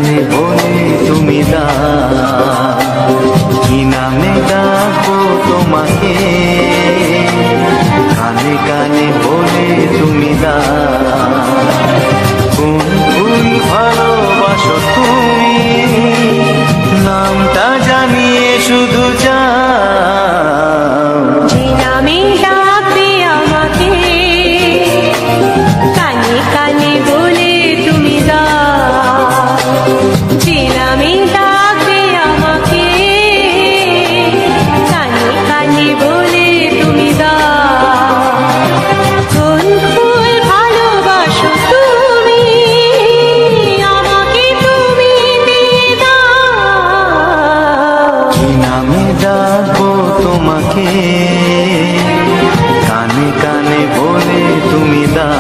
কানে বলে তুমি দাও, কি নামে ডাকবো তোমাকে, কানে কানে বলে তুমি দাও। কোন ফুল ভালোবাসো তুমি, নামটা জানিয়ে শুধু যাও। যে নামে ডাকবে আমাকে, কানে কানে বলে তুমি দাও। যে নামে ডাকবে আমাকে, কানে কানে বলে তুমি দাও। কোন ফুল ভালোবাসো তুমি, আমাকে তুমি দিয়ে দাও। কি নামে ডাকবো তোমাকে, কানে কানে বলে তুমি দাও।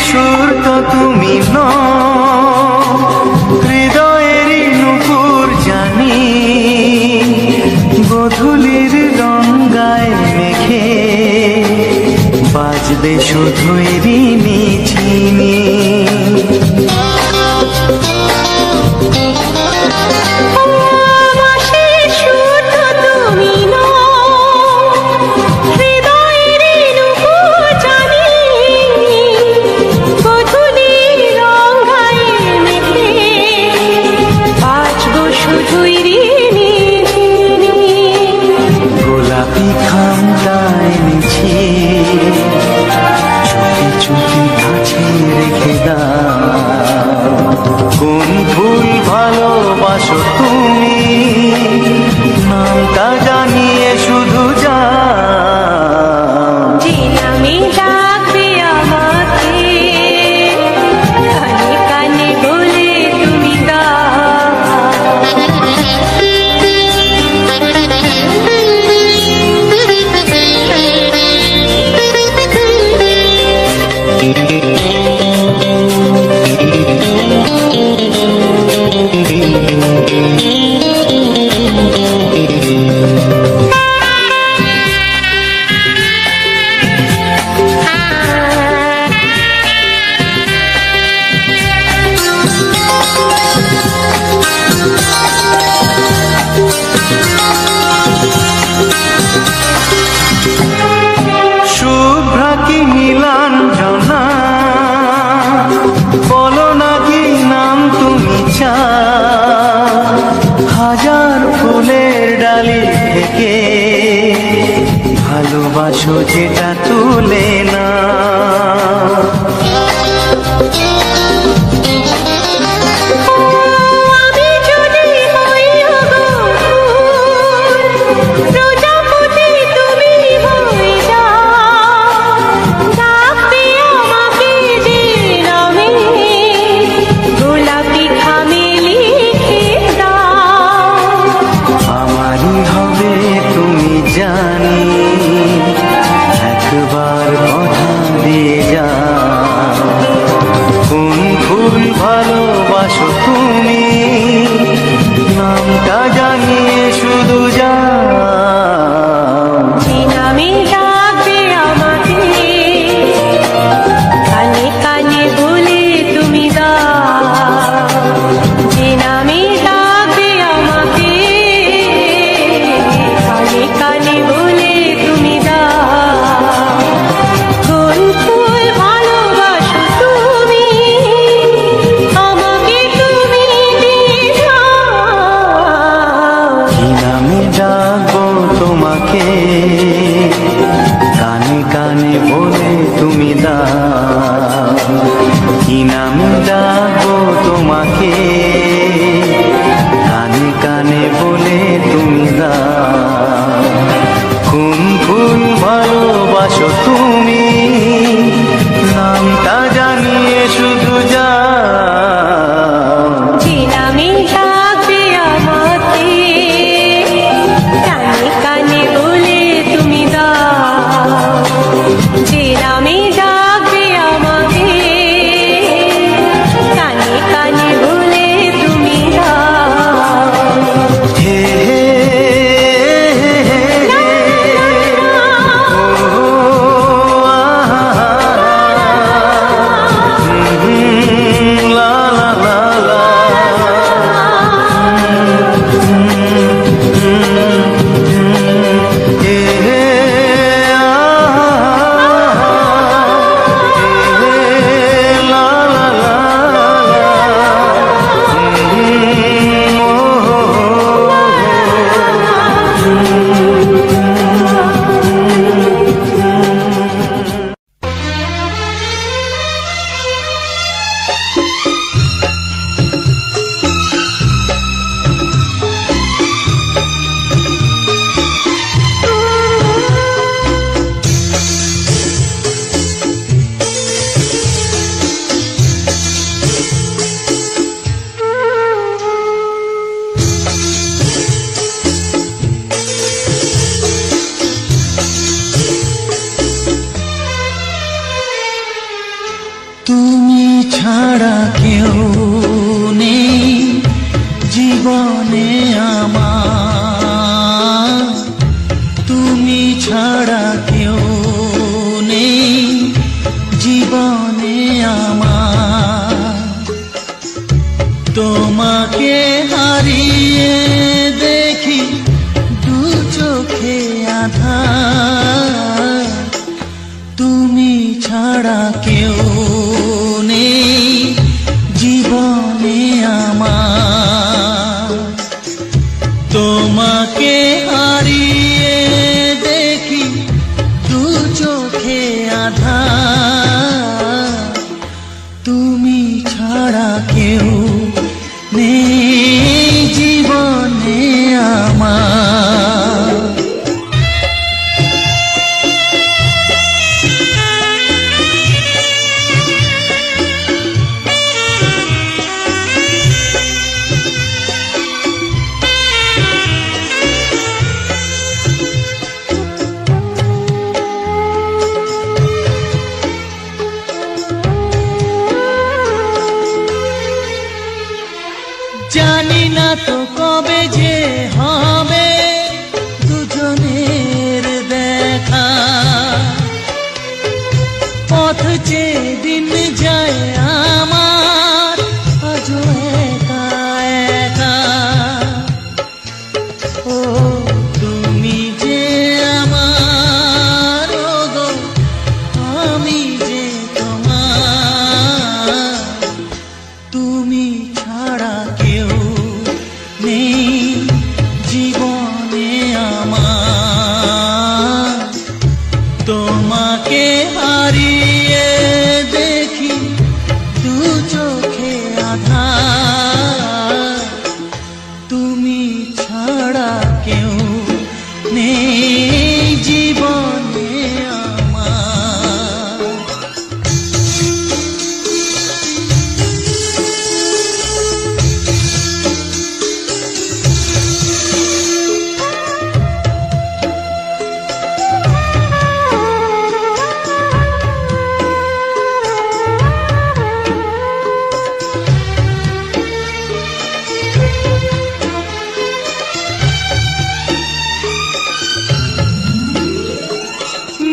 সুর তো তুমি নও, হৃদয়েরই নুপুর জানি, গোধূলির গঙ্গায় মেঘে বাজবে শুধুই ঋণী ঝিনি। গোলাপি খামটা এনেছি, চুপি চুপি কাছে রেখে দাও। কোন ফুল ভালোবাসো তুমি, নামটা জানিয়ে শুধু যাও। যে নামে ডাকবে আমাকে, কানে কানে বলে তুমি দাও। শুভ্রা কি নীলাঞ্জনা, বলো না কি নাম তুমি চাও। হাজার ফুলের ডালি থেকে ভালোবাসো যেটা তুলে না। জানি একবার কথা দিয়ে যাও। আসো তুমি, নামটা জানিয়ে শুধু যাও। যে নামে ডাকবে আমাকে, কানে কানে বলে তুমি দাও। যে নামে ডাকবে আমাকে, কানে কানে বলে তুমি দাও। হে হে তুমি ছাড়া কেউ নেই জীবনে আমার, তুমি ছাড়া কেউ নেই জীবনে আমার। তোমাকে হারিয়ে দেখি দু চোখে আঁধার, তুমি ছাড়া কেউ নেই জীবনে আমার। তোমাকে হারিয়ে দেখি দু চোখে আঁধার, তুমি ছাড়া কেউ নেই জীবনে আমার। জানি না তো কবে যে হবে দুজনের দেখা, পথ চেয়ে দিন যায় আমার আজও একা একা। ও তুমি যে আমার, ও গো আমি যে তোমার, তুমি ছাড়া কেউ নেই জীবনে আমার। তোমাকে হারিয়ে দেখি দু চোখে আঁধার, তুমি ছাড়া কেউ নেই জীবনে আমার।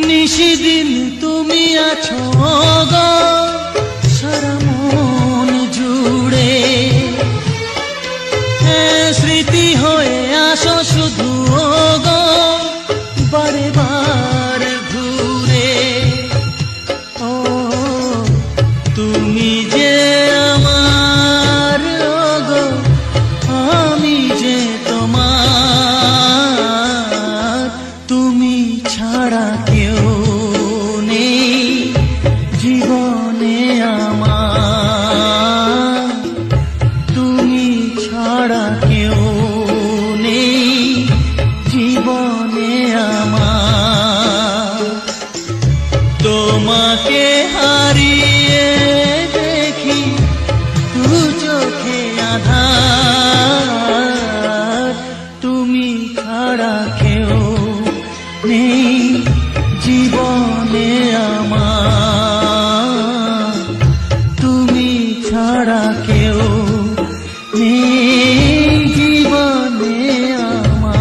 নিশিদিন তুমি আছো গো সারা মন জুড়ে, স্মৃতি হয়ে আসো শুধু গো বারে বার ঘুরে। ও তুমি যে আমার, ও গো আমি যে তোমার, তুমি ছাড়া কেউ নেই জীবনে আমার। তুমি ছাড়া কেউ নেই ছাড়া কেউ নেই জীবনে আমার।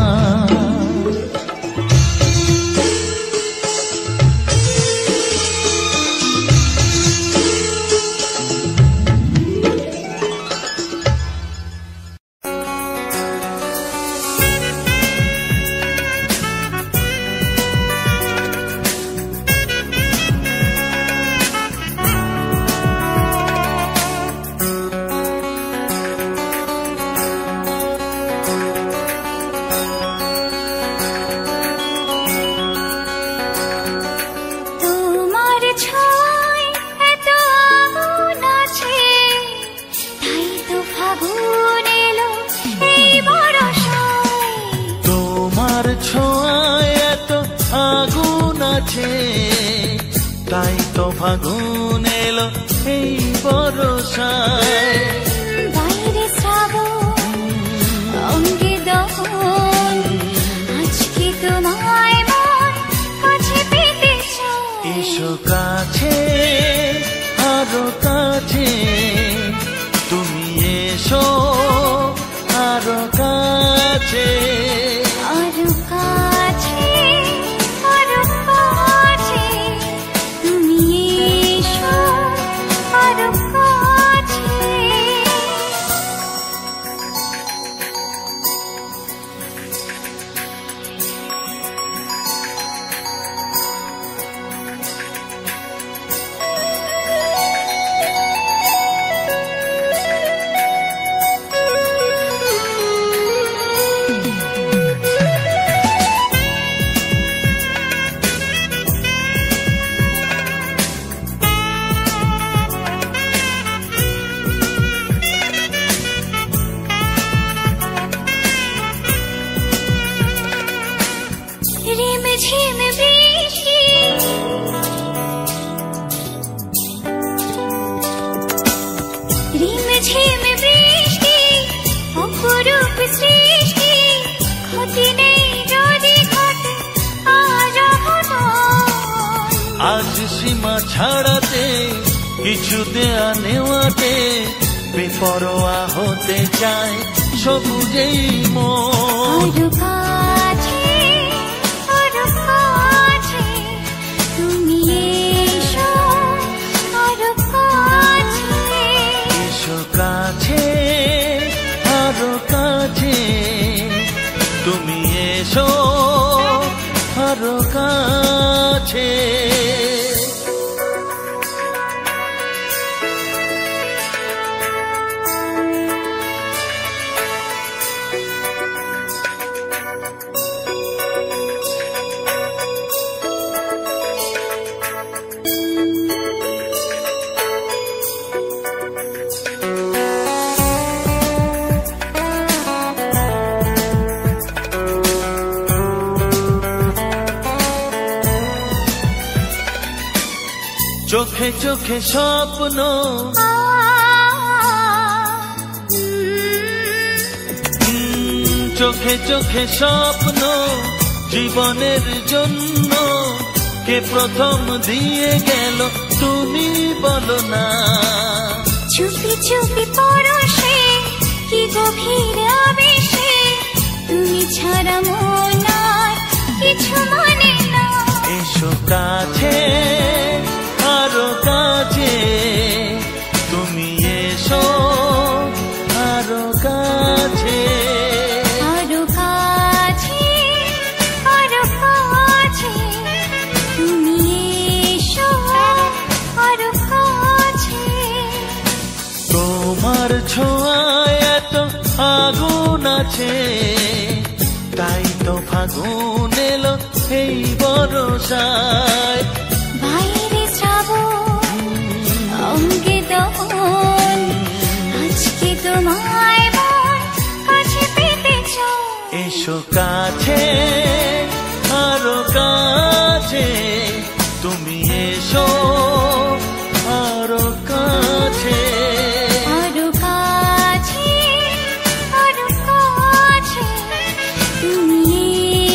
তাই তো ফাগুন এলো এই বরষায়। বাইরে শ্রাবণ অঙ্গে দহন, আজকে তোমায় মন কাছে পেতে চায়। এসো কাছে আরো কাছে, তুমি এসো আরো কাছে। আরো কাছে আরো কাছে, তুমি এসো আরো কাছে। ঝিম বৃষ্টি রিম ঝিম বৃষ্টি, অপরূপ সৃষ্টি, ক্ষতি নেই যদি ঘটে আজ অঘটন। আজ সীমা ছাড়াতে কিছু দেয়া নেওয়াতে বেপরোয়া হতে চায় সবুজেই মন। আরো কাছে আরো কাছে, তুমি এসো আরো কাছে। এসো কাছে আরো কাছে, তুমি এসো আরো কাছে। চোখে চোখে স্বপ্ন, চোখে চোখে স্বপ্ন, জীবনের জন্য কে প্রথম দিয়ে গেল তুমি বলো না। চুপি চুপি পরশে কি গভীর আবেশে, তুমি ছাড়া মন আর কিছু মানে না। এসো কাছে আরো কাছে, তুমি এসো আরো কাছে। আরো কাছে আরো কাছে, তুমি এসো আরো কাছে। তোমার ছোঁয়ায় এত আগুন আছে, তাই তো ফাগুন এলো এই বরষায়। বাইরে শ্রাবণ অঙ্গে দহন, আজকে তোমায় মন কাছে পেতে চায়। এসো কাছে আরো কাছে, তুমি এসো আরো কাছে। আরো কাছে আরো কাছে, তুমি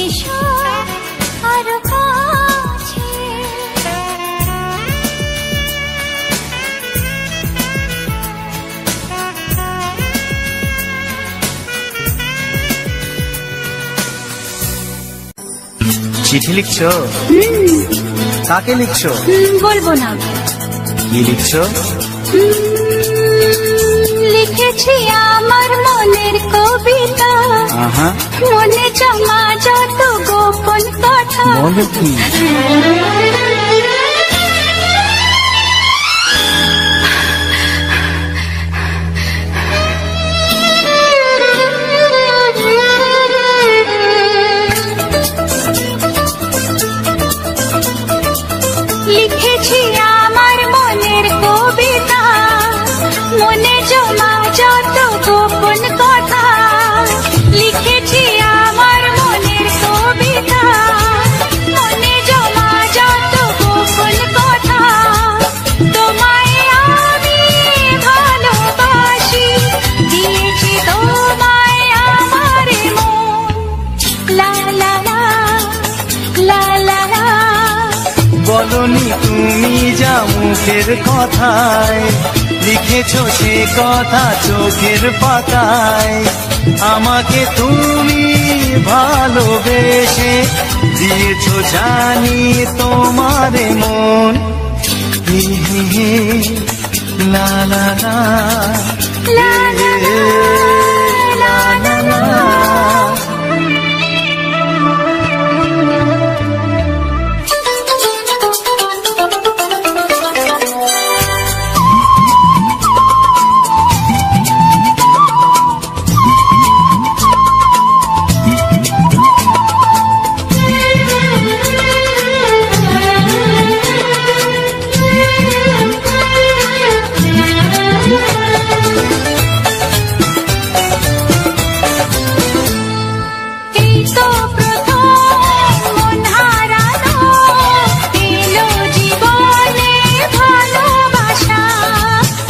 এসো আরো কাছে। চিঠি লিখছো? কাকে লিখছো? বলবো না। কি লিখছো? লিখেছি আমার মনের কবিতা, মনে জমা যত গোপন কথা। বলো কি? লিখেছি আমার মনের কবিতা, মনে জমা যত গোপন কথা। লিখেছি আমার মনের কবিতা, মনে জমা যত গোপন কথা। তোমায় আমি ভালোবাসি, দিয়েছি তোমায় আমার মন। লা লা লা লা লা লা। বলনি তুমি যা মুখের কথায়, লিখেছো সে কথা চোখের পাতায়। আমাকে তুমি ভালোবেসে দিয়েছো জানি তোমারে মন। হে হে হে লা লা লা লা লা লা লা লা।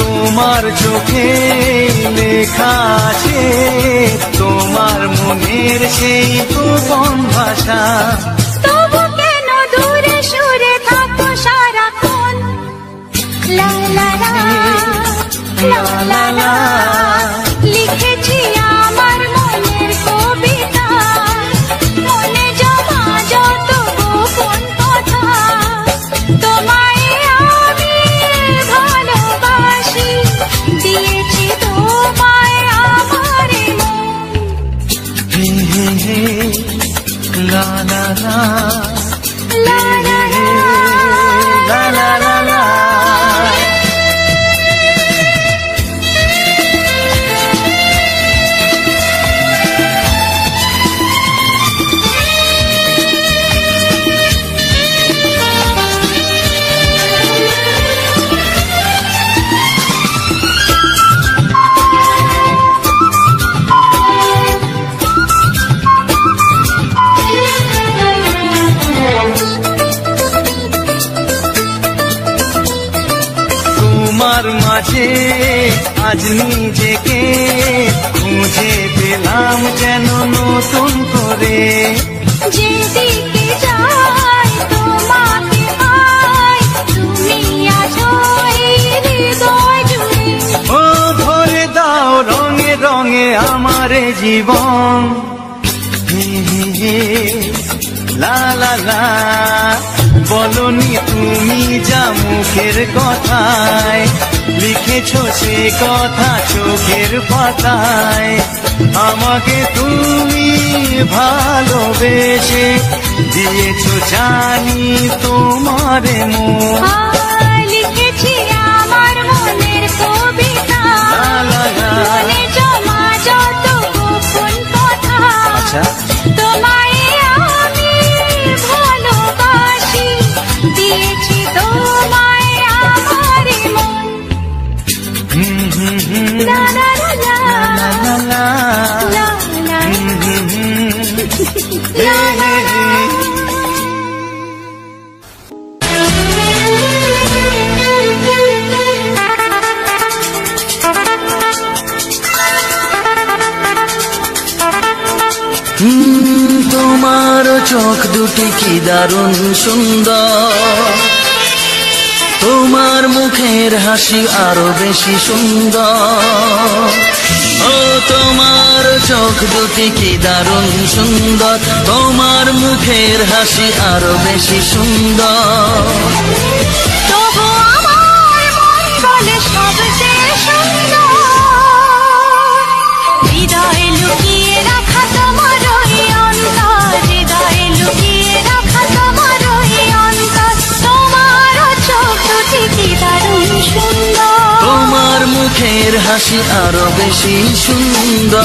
তোমার চোখে লেখা আছে তোমার মনের সেই গোপন ভাষা। তবু কেন দূরে সরে থাকো সারাক্ষণ? লা লা লা লা লা লা। লিখেছি আমার মনের কবিতা, মনে জমা যত গোপন কথা। তোমায় আমি ভালোবাসি, দিয়েছি তোমায় আমার মন। হে হে হে লা লা লা লা লা লা লা লা লা লা। তোমার মাঝে আজ নিজেকে খুঁজে পেলাম যেন নতুন করে। যেদিকে যাই তোমাকে পাই, তুমি আছো এই হৃদয় জুড়ে। ও ভরে দাও রঙে রঙে আমার জীবন। হে হে হে লা লা লা। বলনি তুমি যা মুখের কথায়, লিখেছো সে কথা চোখের পাতায়। আমাকে তুমি ভালোবেসে দিয়েছো জানি তোমারে মন। লিখেছি আমার মনের কবিতা, মনে জমা যত গোপন কথা। তোমায় আমি ভালোবাসি, দিয়েছি তোমায় আমার মন। লা লা লা লা লা লা লা লা লা। তোমার চোখ দুটি কি দারুণ সুন্দর, তোমার মুখের হাসি আরো বেশি সুন্দর। ও তোমার চোখ দুটি কি দারুণ সুন্দর, তোমার মুখের হাসি আরো বেশি সুন্দর। তবু আমার মন বলে সবচেয়ে সুন্দর, হৃদয়ে লুকিয়ে রাখা তোমার ওই অন্তর, হৃদয়ে লুকিয়ে রাখা তোমার ওই অন্তর। তোমার চোখ দুটি কি দারুণ সুন্দর, তোমার মুখের হাসি আরো বেশি সুন্দর।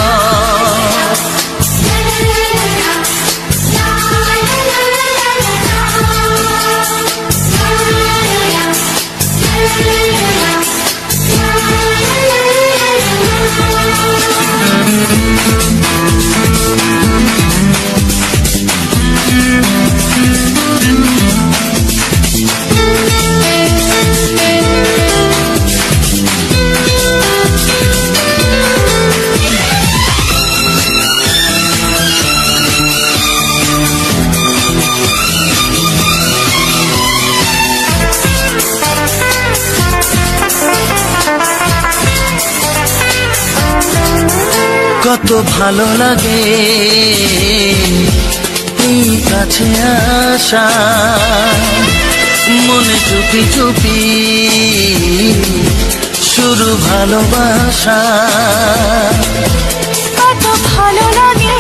কত ভালো লাগে এই কাছে আসা, মনে চুপি চুপি শুরু ভালোবাসা। কত ভালো লাগে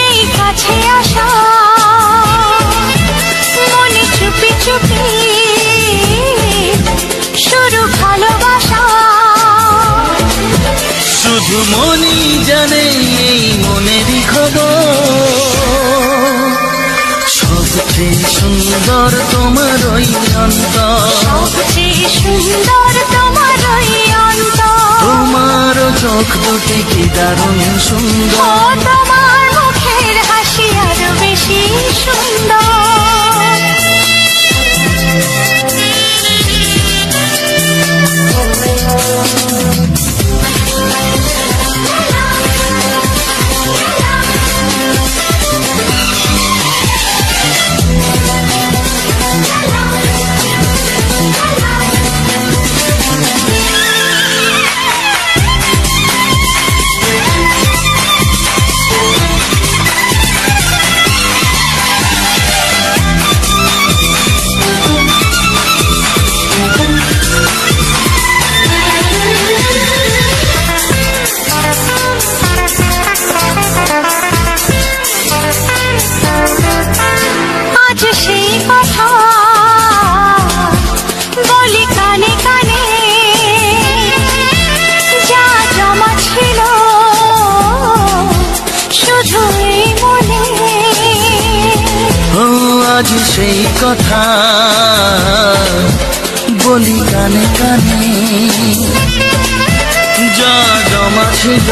এই কাছে আসা, মনে চুপি চুপি শুরু ভালোবাসা। শুধু মনই জানে এই মনেরই খবর, সবচেয়ে সুন্দর তোমার ওই অন্তর, সবচেয়ে সুন্দর তোমার ওই অন্তর। তোমার চোখ দুটি কি দারুণ সুন্দর, তোমার মুখের হাসি আরো বেশি সুন্দর। আজ সেই কথা বলি কানে কানে, যা জমা ছিল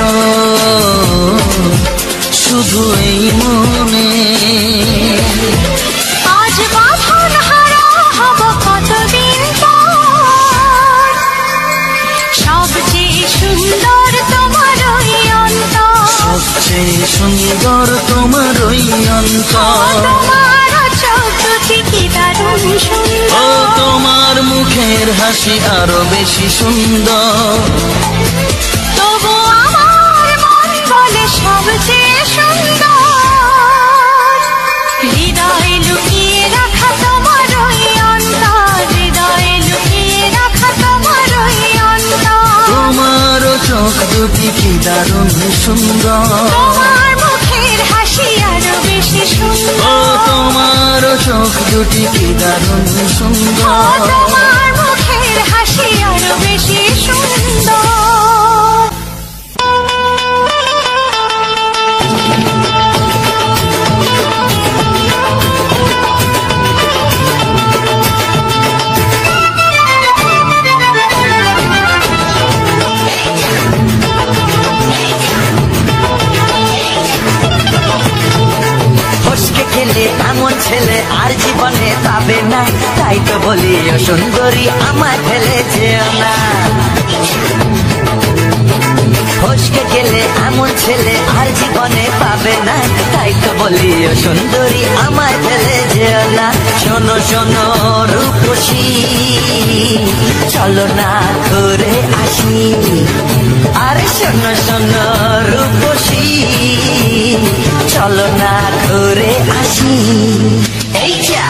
শুধু এই মনে। আজ বাঁধন হারা হব কতদিন পর, সবচেয়ে সুন্দর তোমার ওই অন্তর, সবচেয়ে সুন্দর তোমার ওই অন্তর। তোমার চোখ দুটি কি দারুণ সুন্দর, ও তোমার মুখের হাসি আরো বেশি সুন্দর। তবু আমার মন বলে সবচেয়ে সুন্দর, হৃদয়ে লুকিয়ে রাখা তোমার ওই অন্তর, হৃদয়ে লুকিয়ে রাখা তোমার ওই অন্তর। তোমার চোখ দুটি কি দারুণ সুন্দর, তোমার মুখের হাসি আরো বেশি সুন্দর, ও তোমার চোখ দুটি কি দারুণ সুন্দর। তোমার মুখের হাসি আরো বেশি সুন্দর। এমন ছেলে আর জীবনে পাবে না, তাই তো বলি ও সুন্দরী আমায় ফেলে যেও না। ফসকে গেলে এমন ছেলে আর জীবনে পাবে না, তাই তো বলি ও সুন্দরী আমায় ফেলে যেও না। শোনো শোনো রূপসী, চলো না ঘুরে আসি। আরে শোনো শোনো চলো না ঘুরে আসি। এই যা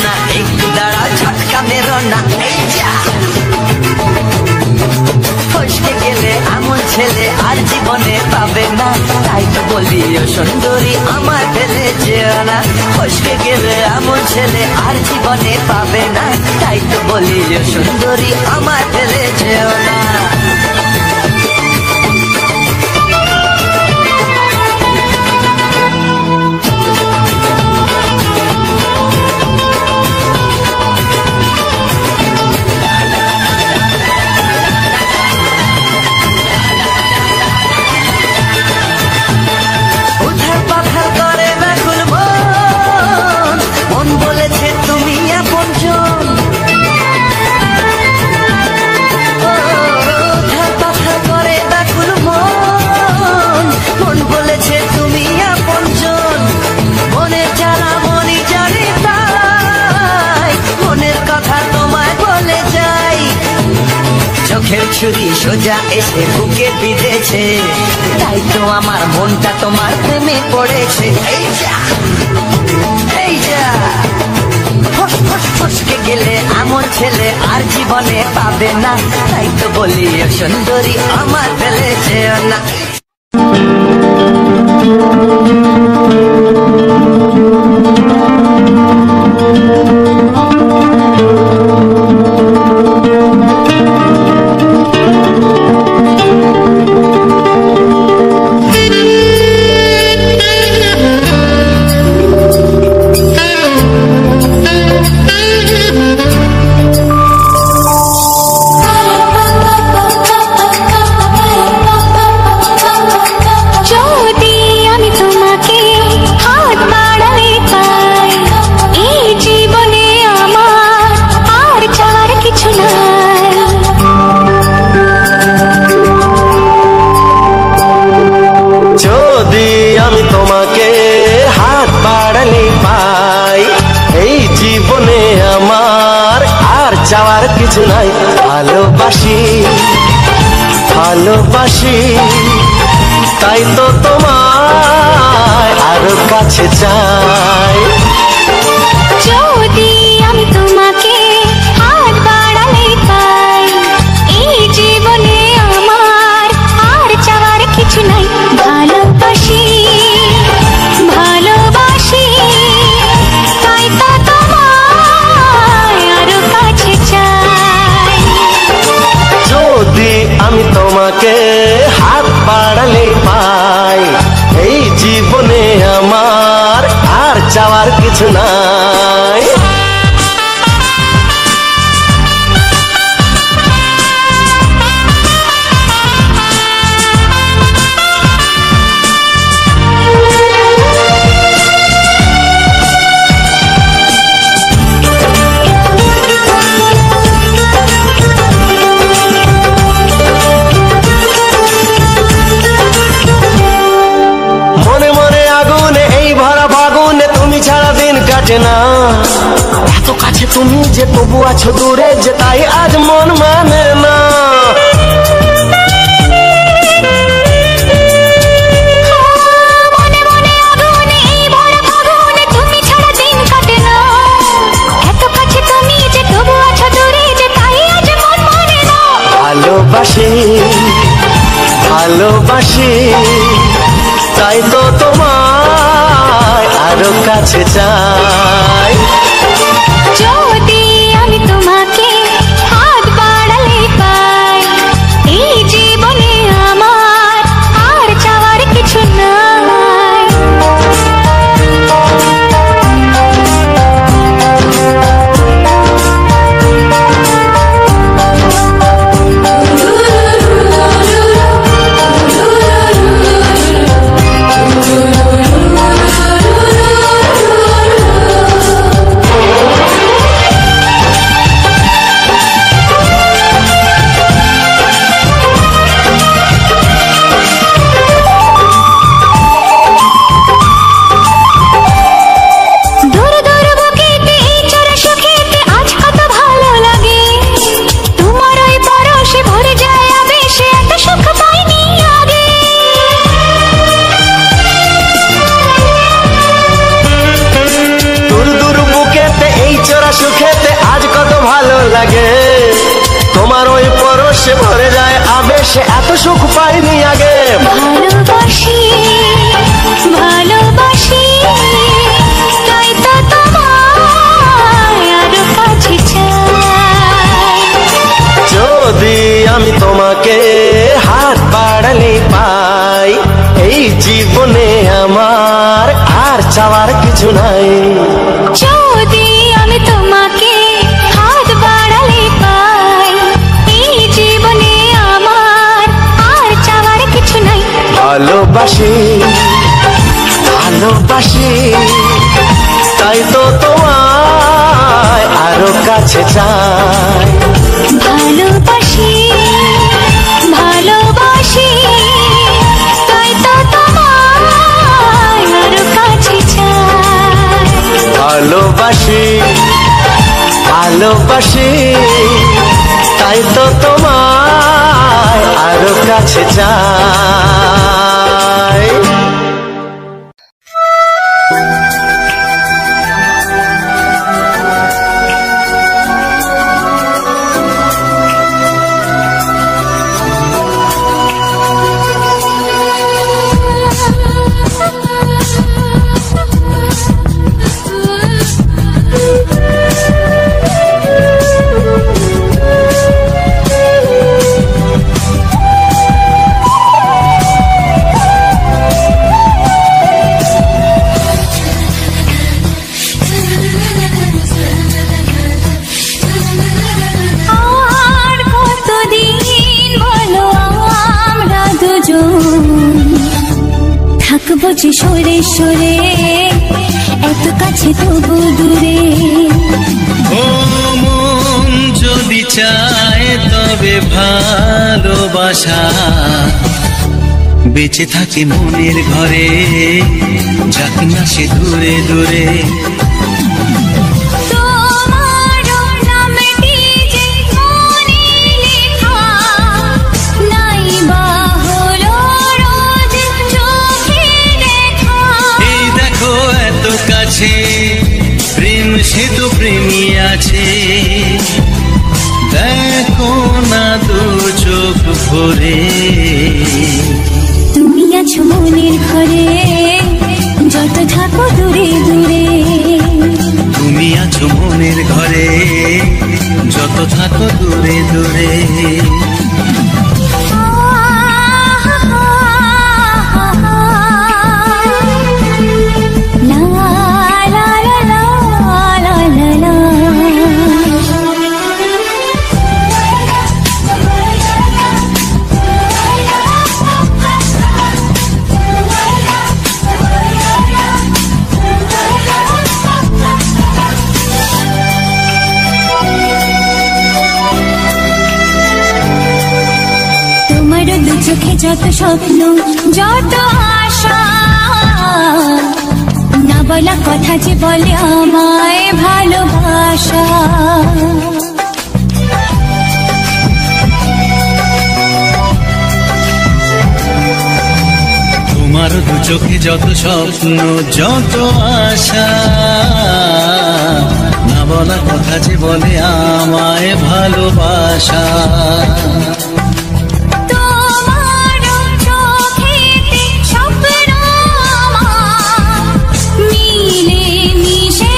না একটু দাঁড়া ঝটকা মেরো না। ফসকে গেলে এমন ছেলে আর জীবনে পাবে না, তাই তো বলি ও সুন্দরী আমার ফেলে যেও না। ফসকে গেলে এমন ছেলে আর জীবনে পাবে না, তাই তো বলি ও সুন্দরী আমার ফেলে যেও না। ছুরি সোজা এসে বুকে বিঁধেছে, তাই তো আমার মনটা তোমার প্রেমে পড়েছে। এই যা এই যা ফসকে গেলে এমন ছেলে আর জীবনে পাবে না, তাই তো বলি সুন্দরী আমার ফেলে যেও না। যাওয়ার কিছু নাই, ভালোবাসি ভালোবাসি, তাই তো তোমায় আরো কাছে চাই। যদি আমি তোমাকে হাত বাড়ালে পাই, এই জীবনে আমার আর চাওয়ার কিছু নাই। ভালোবাসি ভালোবাসি, তাই তো তোমায় আরো কাছে চাই। যদি আমি তোমাকে হাত বাড়ালে পাই, এই জীবনে আমার আর চাওয়ার কিছু নাই। না এত কাছে তুমি যে তবু আছো দূরে, যে তাই আজ মন মানে না। ভালোবাসি ভালোবাসি, তাই তো তোমায় আরো কাছে চাই। যদি আমি তোমাকে হাত বাড়ালে ভালোবেসে এত সুখ পাইনি আগে। ভালোবাসি ভালোবাসি তাই তো তোমায় আরো কাছে চাই। যদি আমি তোমাকে হাত বাড়ালে পাই, এই জীবনে আমার আর চাওয়ার কিছু নাই। যদি আমি তোমাকে হাত বাড়ালে পাই, এই জীবনে আমার আর চাওয়ার কিছু নাই। ভালোবাসি ভালোবাসি তাই তো তোমায় আরো কাছে চাই। ভালোবাসি ভালোবাসি তাই তো তোমায় আরো কাছে চাই। ভালোবাসি ভালোবাসি তাই তো তোমায় আরো কাছে চাই। আর কতদিন বলো আমরা দুজন থাকবো যে সরে সরে, এত কাছে তবু দূরে। ও মন যদি চায় তবে ভালোবাসা বেঁচে থাকে মনের ঘরে, যাক না সে দূরে দূরে। তোমারও নামটি যে মনে লেখা, নাই বা হলো রোজ চোখে দেখা। এই দেখো এত কাছে প্রেম, সে তো প্রেমী আছে, দেখো না দু চোখ ভরে। তুমি আছো মনের ঘরে, যত থাকো দূরে দূরে। তুমি আছো মনের ঘরে, যত থাকো দূরে দূরে। লা লা লা লা লা লা লা। তোমারও দু চোখে যত স্বপ্ন, যত আশা, না বলা কথা যে বলে আমায় ভালোবাসা। তোমার দু চোখে যত স্বপ্ন, যত আশা, না বলা কথা যে বলে আমায় ভালোবাসা। তোমারও চোখেতে স্বপ্ন আমার, মিলে মিশে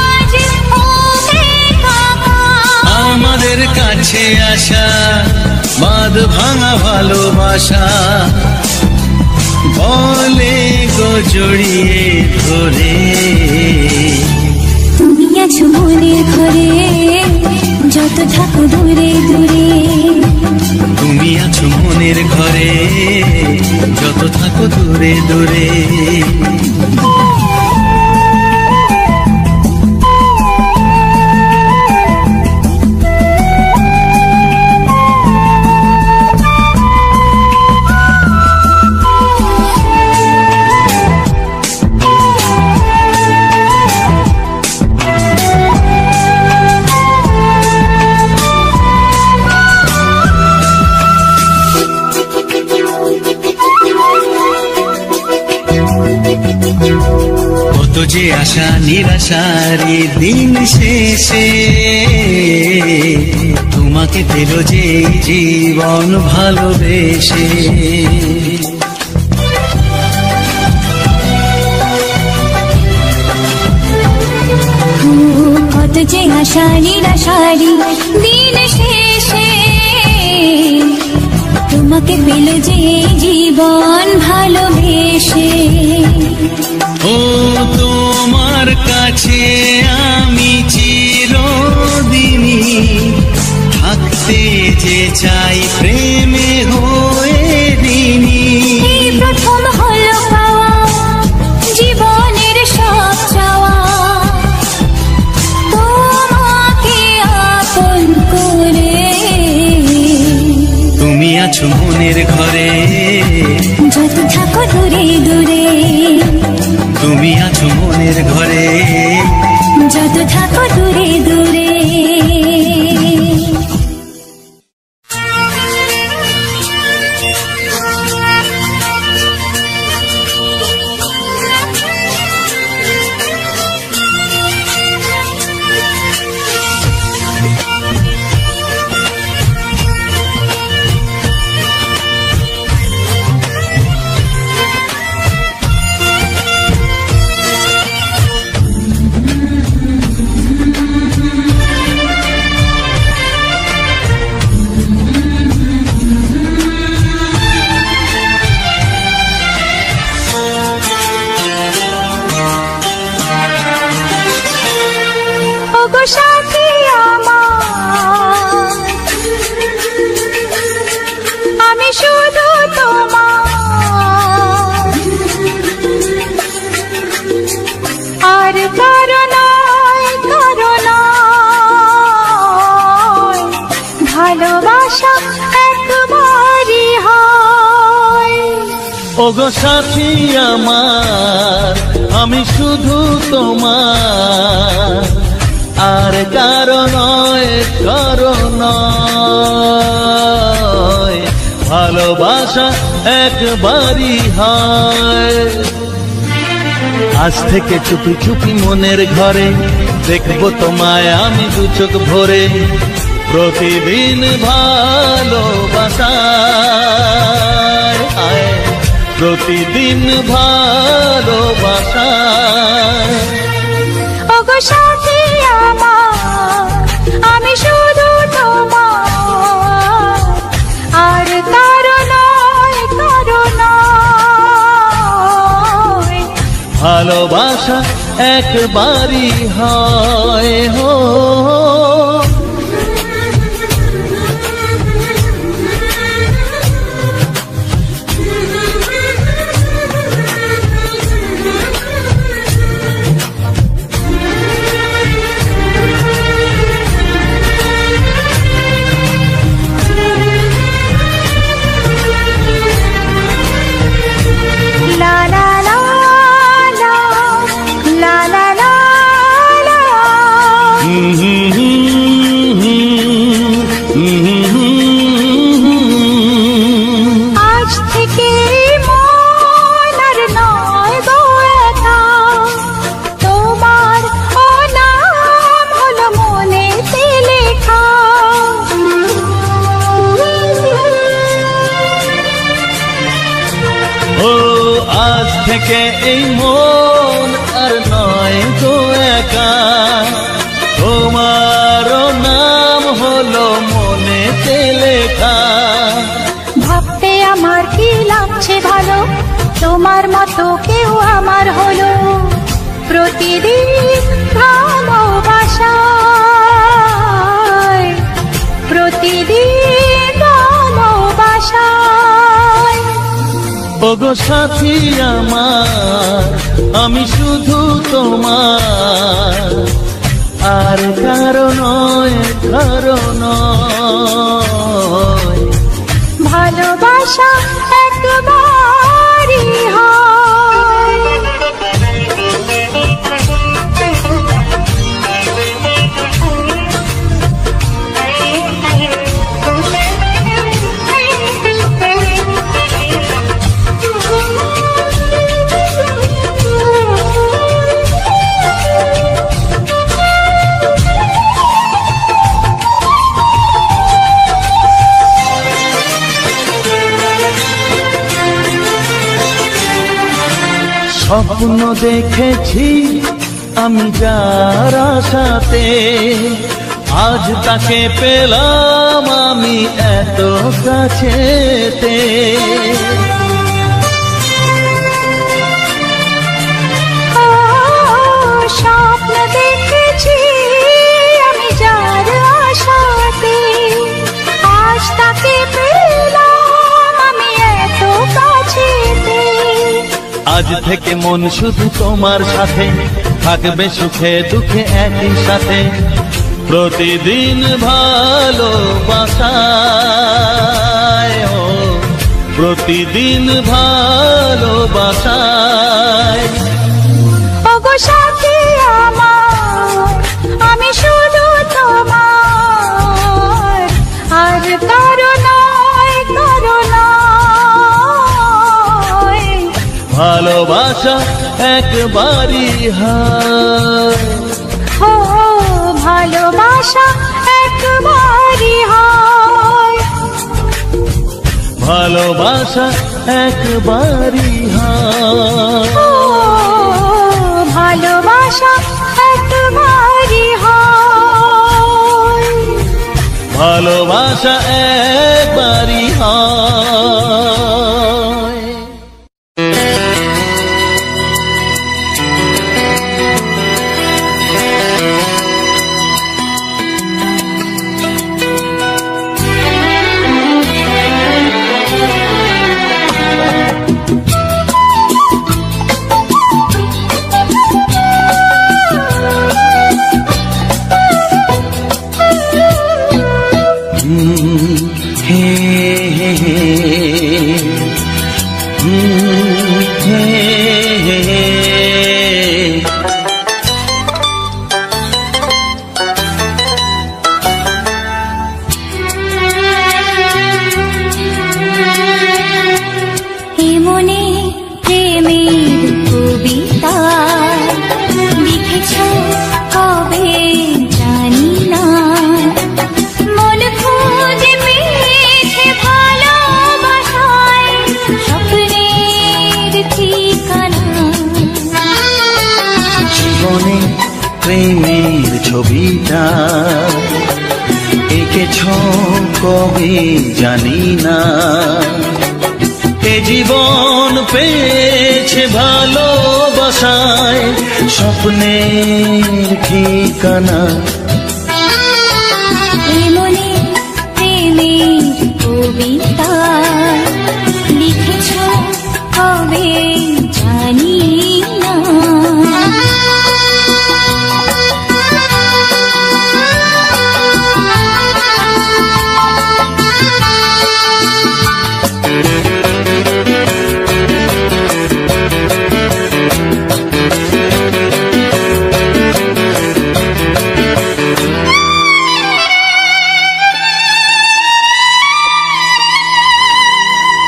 আজ হবে একাকার। আমাদের কাছে আসা বাঁধ ভাঙা ভালোবাসা, বলে গো জড়িয়ে ধরে। তুমি আছো মনের ঘরে, যত থাকো দূরে দূরে। তুমি আছো মনের ঘরে, যত থাকো দূরে দূরে। যে আশা নিরাশারি দিন শেষে, তোমাকে পেল যে জীবন ভালোবেসে। কত যে আশা নিরাশারি দিন শেষে, তোমাকে পেল যে জীবন ভালোবেসে। ও তোমার কাছে আমি চিরদিনই থাকতে যে চাই প্রেমে হয়ে দিনই। এই প্রথম হলো পাওয়া জীবনের সব চাওয়া, তোমাকে আপন করে। তুমি আছো মনের ঘরে, যত থাকো দূরে দূরে। তুমি আছো মনের ঘরে, যত থাকো দূরে দূরে। ওগো সাথী আমার, আমি শুধু তোমার, আর কারো নয় কারো নয়। ভালোবাসা একবারই হয়। ওগো সাথী আমার, আমি শুধু তোমার, আর কারো নয় কারো নয়। ভালোবাসা একবারই হয়। আজ থেকে চুপি চুপি মনের ঘরে দেখবো তোমায় আমি দু চোখ ভরে। প্রতিদিন ভালোবাসায়, প্রতিদিন ভালোবাসায়। ওগো সাথী আমার, আমি শুধু তোমার, আর কারো নয় কারো নয়। ভালোবাসা একবারই হয় হো। লা লা লা লা, লা লা লা লা। আজ থেকে মন আর নয় গো একা, তোমার ও নাম হলো মনেতে লেখা। ও আজ থেকে এই মন আর নয় গো একা, তোমার নাম হলো মনেতে লেখা। ভাবতে আমার কি লাগছে ভালো, তোমার মতো কেউ আমার হলো। প্রতিদিন ভালোবাসায়, প্রতিদিন ভালোবাসায়। ওগো সাথী আমার, আমি শুধু তোমার, আর কারো নয় কারো নয়। ভালোবাসা একবারই হয়। স্বপ্ন দেখেছি আমি যার আশাতে, আজ তাকে পেলাম আমি এত কাছেতে। স্বপ্ন দেখেছি আমি যার আশাতে, আজ তাকে পেলাম আমি এত কাছেতে। আজ থেকে মন শুধু তোমার সাথে, থাকবে সুখে দুঃখে একই সাথে। প্রতিদিন ভালোবাসায়, ও প্রতিদিন ভালোবাসায়। ওগো সাথী আমার, আমি শুধু তোমার, আর কারো নয়, কারো নয়। ভালোবাসা একবারই হয়, ও ভালোবাসা একবারই হয়। ভালোবাসা একবারই হয়, ও ভালোবাসা একবারই হয়। ভালোবাসা একবারই হয়। এমনি প্রেমের কবিতা লিখেছ কবে জানি না, মন খুঁজে পেয়েছে ভালোবাসায় স্বপ্নের ঠিকানা। জীবনে প্রেমের ছবিটা এঁকেছ কবে জানি না, এ জীবন পেয়েছে ভালোবাসায় স্বপ্নের ঠিকানা। এমনি প্রেমের কবিতা লিখেছ কবে জানি না।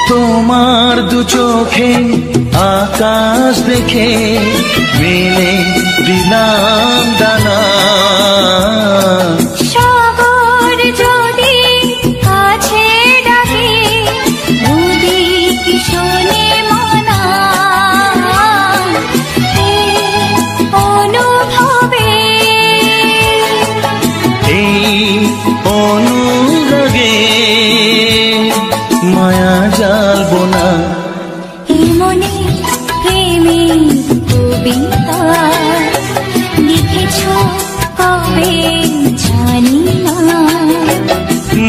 তোমার দু চোখে আকাশ দেখে মেলে দিলাম দানা, সাগর যদি কাছে ডাকে নদী কি শোনে মানা। এই অনুভবে, এই অনুরাগে মায়া জালবো না। এমনি প্রেমের কবিতা লিখেছ কবে জানি না,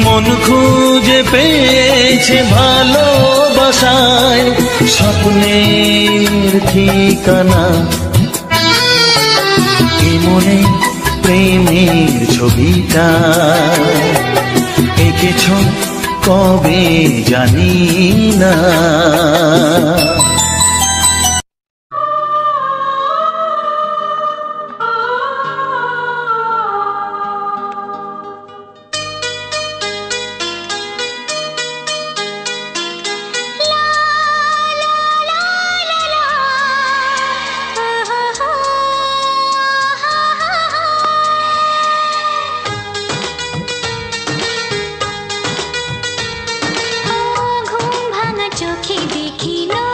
মন খুঁজে পেয়েছে ভালোবাসায় স্বপ্নের ঠিকানা। মনে প্রেমের ছবিটা এঁকেছ কবে জানি না। ঘুম ভাঙা চোখে দেখি না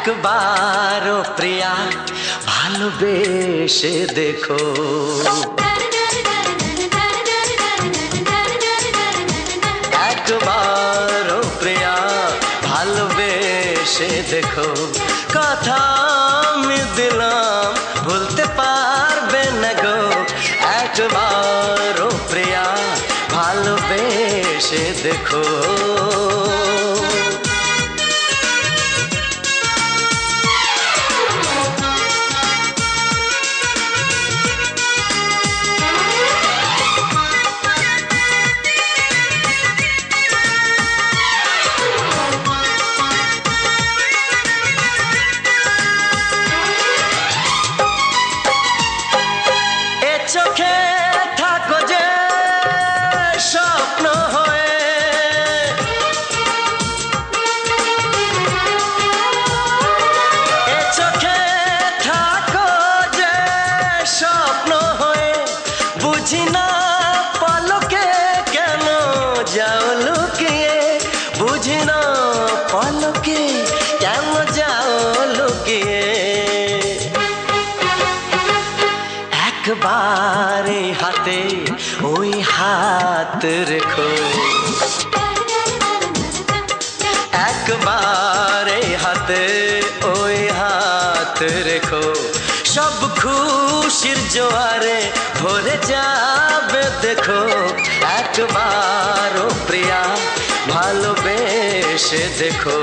একবারও প্রিয়া ভালোবেসে দেখো। একবারও প্রিয়া ভালোবেসে দেখো। কথা আমি দিলাম ভুলতে পারবে না গো। একবারও প্রিয়া ভালোবেসে দেখো। চোখে থাকো যে স্বপ্ন হয়ে, এ চোখে থাকো যে স্বপ্ন হয়ে, বুঝি না পলকে কেন যাও লুকিয়ে, বুঝি না পলকে কেন যাও লুকিয়ে। একবারে হাতে ওই হাত রেখো। একবারে হাতে ওই হাত রেখো। সব খুশির জোয়ারে ভরে যাবে দেখো। একবারও প্রিয়া ভালোবেসে দেখো।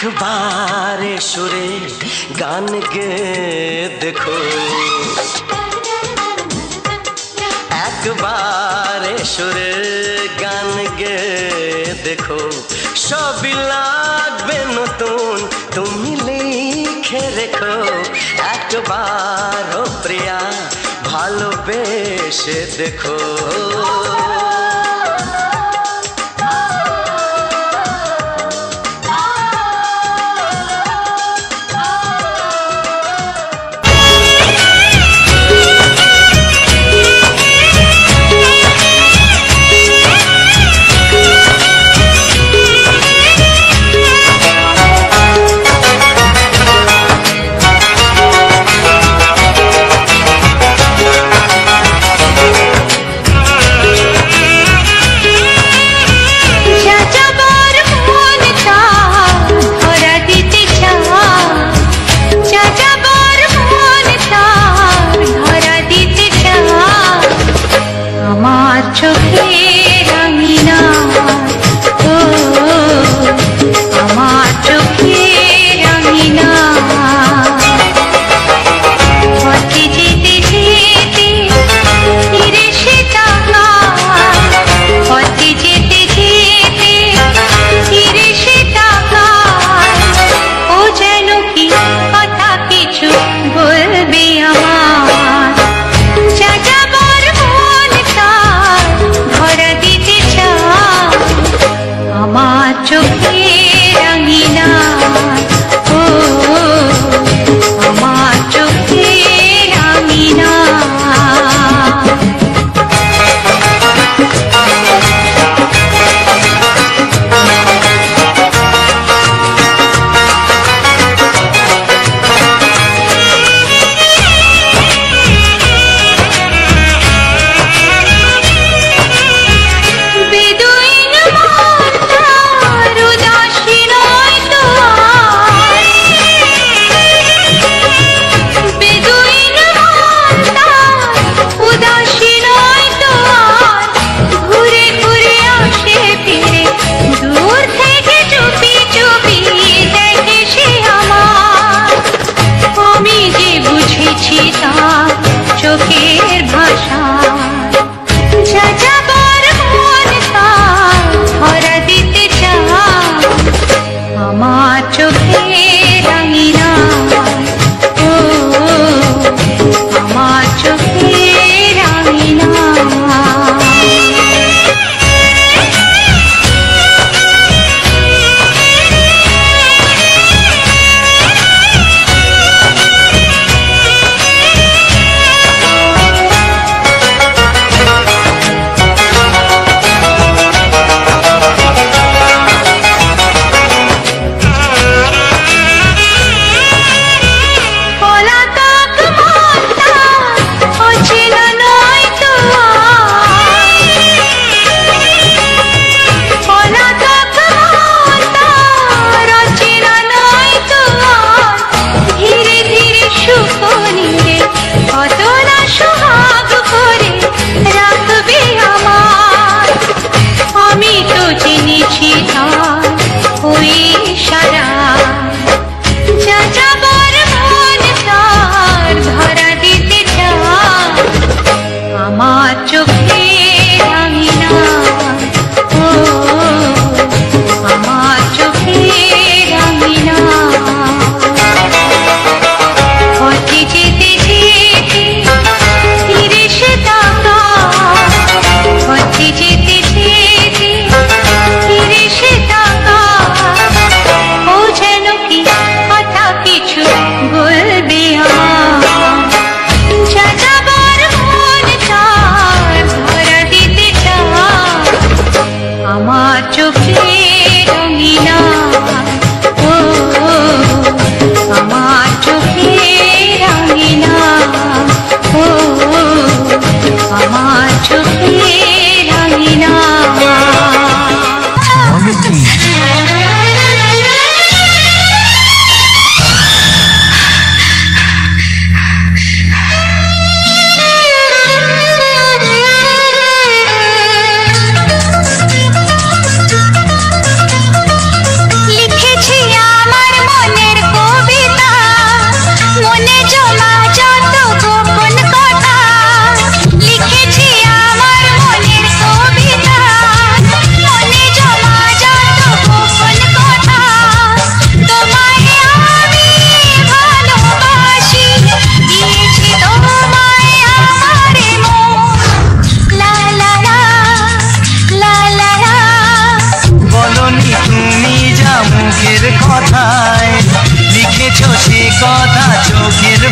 একবারে সুরে গান গে দেখো। একবারে সুরে গান গে দেখো। সবই লাগবে নতুন তুমি লিখে রেখো। একবারও প্রিয়া ভালোবেসে দেখো।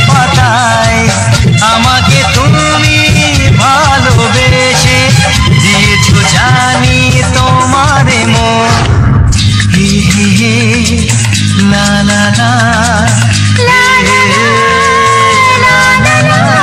পাতায় আমাকে তুমি ভালোবেসে দিয়েছো জানি তোমারে মন হে হে হে লা লা লা লা লা লা লা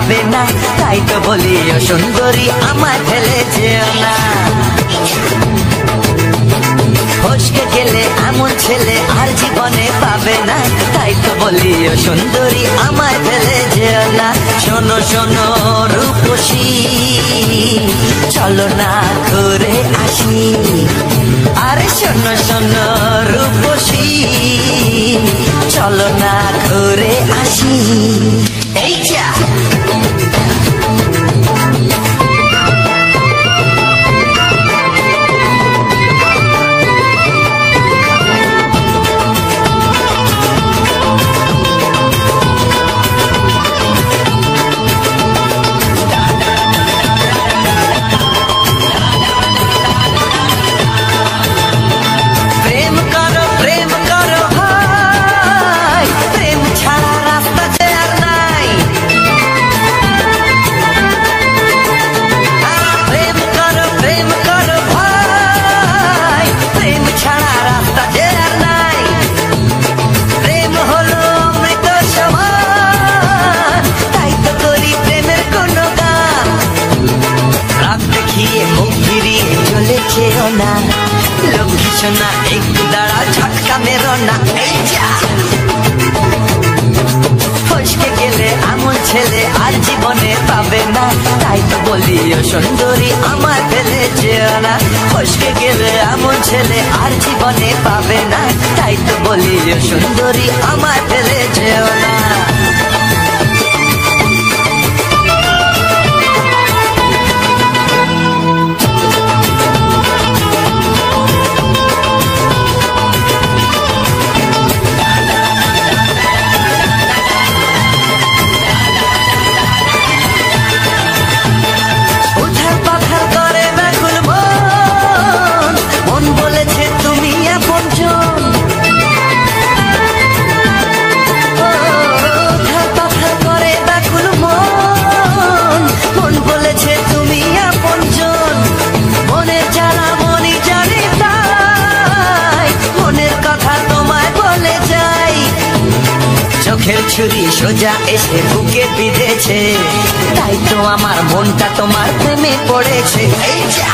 পাবে না, তাই তো বলি ও সুন্দরী আমায় ফেলে যেও না। ফসকে গেলে এমন ছেলে আর জীবনে পাবে না, তাই তো বলি ও সুন্দরী আমায় ফেলে যেও না। শোনো শোনো রূপসী, চলো না ঘুরে আসি। আরে শোনো শোনো রূপসী, চলো না ঘুরে আসি। এই যা না, লক্ষ্মী সোনা একটু দাঁড়া, ঝটকা মেরো না। এই যা ফসকে গেলে এমন ছেলে আর জীবনে পাবে না, তাই তো বলি ও সুন্দরী আমার ফেলে যেও না। ফসকে গেলে এমন ছেলে আর জীবনে পাবে না, তাই তো বলি ও সুন্দরী আমার ফেলে যেও না। চোখের ছুরি সোজা এসে বুকে বিঁধেছে, তাই তো আমার মনটা তোমার প্রেমে পড়েছে। এই যা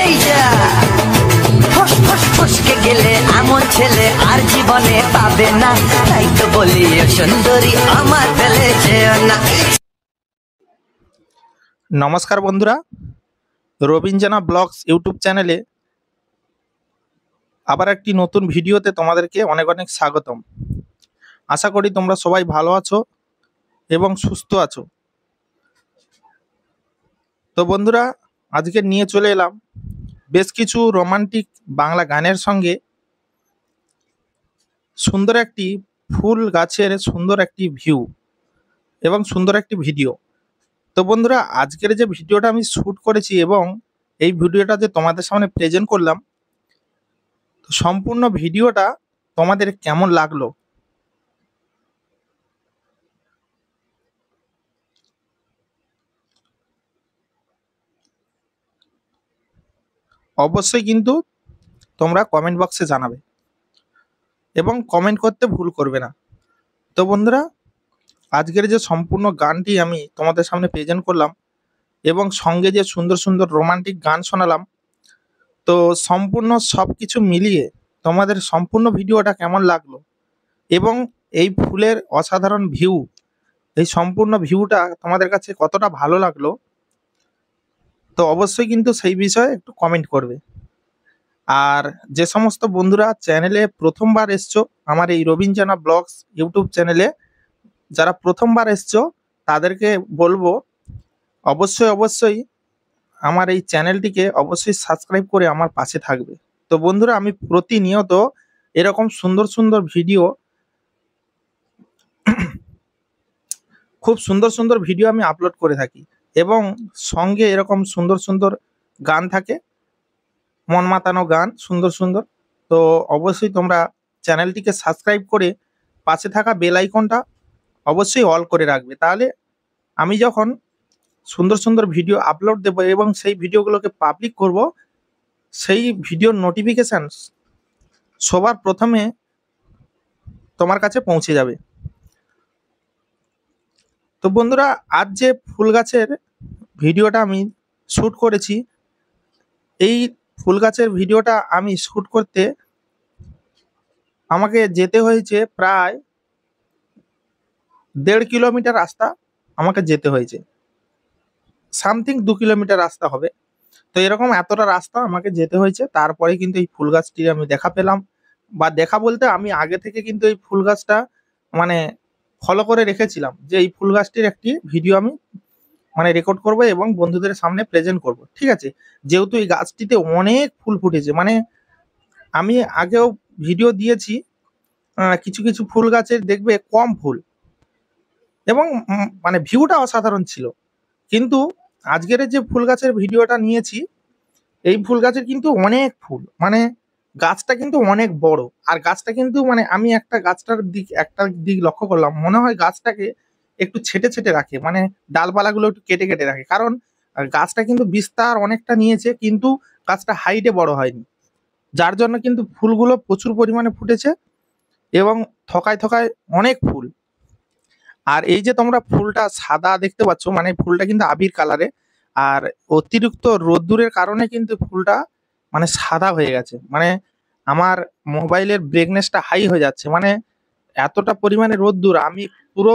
এই যা ফসকে গেলে এমন ছেলে আর জীবনে পাবে না, তাই তো বলি ও সুন্দরী আমার ফেলে যেও না। নমস্কার বন্ধুরা, রবিন জানা ব্লগস ইউটিউব চ্যানেলে আবার একটি নতুন ভিডিওতে তোমাদেরকে অনেক অনেক স্বাগতম। আশা করি তোমরা সবাই ভালো আছো এবং সুস্থ আছো। তো বন্ধুরা, আজকে নিয়ে চলে এলাম বেশ কিছু রোমান্টিক বাংলা গানের সঙ্গে সুন্দর একটি ফুল গাছের সুন্দর একটি ভিউ এবং সুন্দর একটি ভিডিও। তো বন্ধুরা, আজকের যে ভিডিওটা আমি শ্যুট করেছি এবং এই ভিডিওটা যে তোমাদের সামনে প্রেজেন্ট করলাম, তো সম্পূর্ণ ভিডিওটা তোমাদের কেমন লাগলো অবশ্যই কিন্তু তোমরা কমেন্ট বক্সে জানাবে এবং কমেন্ট করতে ভুল করবে না। তো বন্ধুরা, আজকের যে সম্পূর্ণ গানটি আমি তোমাদের সামনে প্রেজেন্ট করলাম এবং সঙ্গে যে সুন্দর সুন্দর রোমান্টিক গান শোনালাম, তো সম্পূর্ণ সব কিছু মিলিয়ে তোমাদের সম্পূর্ণ ভিডিওটা কেমন লাগলো এবং এই ফুলের অসাধারণ ভিউ, এই সম্পূর্ণ ভিউটা তোমাদের কাছে কতটা ভালো লাগলো, তো অবশ্যই কিন্তু সেই বিষয়ে একটু কমেন্ট করবে। আর যে সমস্ত বন্ধুরা চ্যানেলে প্রথমবার এসছো, আমার এই রবিন জানা ব্লগস ইউটিউব চ্যানেলে যারা প্রথমবার এসছো, তাদেরকে বলবো অবশ্যই আমার এই চ্যানেলটিকে অবশ্যই সাবস্ক্রাইব করে আমার পাশে থাকবে। তো বন্ধুরা, আমি প্রতিনিয়ত এরকম সুন্দর সুন্দর ভিডিও, খুব সুন্দর সুন্দর ভিডিও আমি আপলোড করে থাকি এবং সঙ্গে এরকম সুন্দর সুন্দর গান থাকে, মন মাতানো গান সুন্দর সুন্দর। তো অবশ্যই তোমরা চ্যানেলটিকে সাবস্ক্রাইব করে পাশে থাকা বেল আইকনটা অবশ্যই অল করে রাখবে, তাহলে আমি যখন সুন্দর সুন্দর ভিডিও আপলোড দেবো এবং সেই ভিডিওগুলোকে পাবলিক করব, সেই ভিডিওর নোটিফিকেশান সবার প্রথমে তোমার কাছে পৌঁছে যাবে। তো বন্ধুরা, আজ যে ফুল গাছের ভিডিওটা আমি শ্যুট করেছি, এই ফুল গাছের ভিডিওটা আমি শ্যুট করতে আমাকে যেতে হয়েছে প্রায় 1.5 কিলোমিটার রাস্তা আমাকে যেতে হয়েছে, সামথিং 2 কিলোমিটার রাস্তা হবে। তো এরকম এতটা রাস্তা আমাকে যেতে হয়েছে, তারপরে কিন্তু এই ফুল গাছটি আমি দেখা পেলাম। বা দেখা বলতে আমি আগে থেকে কিন্তু এই ফুল গাছটা মানে ফলো করে রেখেছিলাম যে এই ফুল গাছটির একটি ভিডিও আমি মানে রেকর্ড করব এবং বন্ধুদের সামনে প্রেজেন্ট করব, ঠিক আছে। যেহেতু এই গাছটিতে অনেক ফুল ফুটেছে, মানে আমি আগেও ভিডিও দিয়েছি, কিছু কিছু ফুল গাছের দেখবে কম ফুল এবং মানে ভিউটা অসাধারণ ছিল। কিন্তু আজকের যে ফুল গাছের ভিডিওটা নিয়েছি, এই ফুল গাছের কিন্তু অনেক ফুল, মানে গাছটা কিন্তু অনেক বড়। আর গাছটা কিন্তু মানে আমি একটা দিক লক্ষ্য করলাম, মনে হয় গাছটাকে একটু ছেটে ছেটে রাখে, মানে ডালপালাগুলো একটু কেটে কেটে রাখে। কারণ গাছটা কিন্তু বিস্তার অনেকটা নিয়েছে, কিন্তু গাছটা হাইটে বড় হয়নি, যার জন্য কিন্তু ফুলগুলো প্রচুর পরিমাণে ফুটেছে এবং থকায় থকায় অনেক ফুল। আর এই যে তোমরা ফুলটা সাদা দেখতে পাচ্ছ, মানে ফুলটা কিন্তু আবির কালারে, আর অতিরিক্ত রোদ্দুরের কারণে কিন্তু ফুলটা মানে সাদা হয়ে গেছে। মানে আমার মোবাইলের ব্রাইটনেসটা হাই হয়ে যাচ্ছে, মানে এতটা পরিমাণে রোদ্দুর, আমি পুরো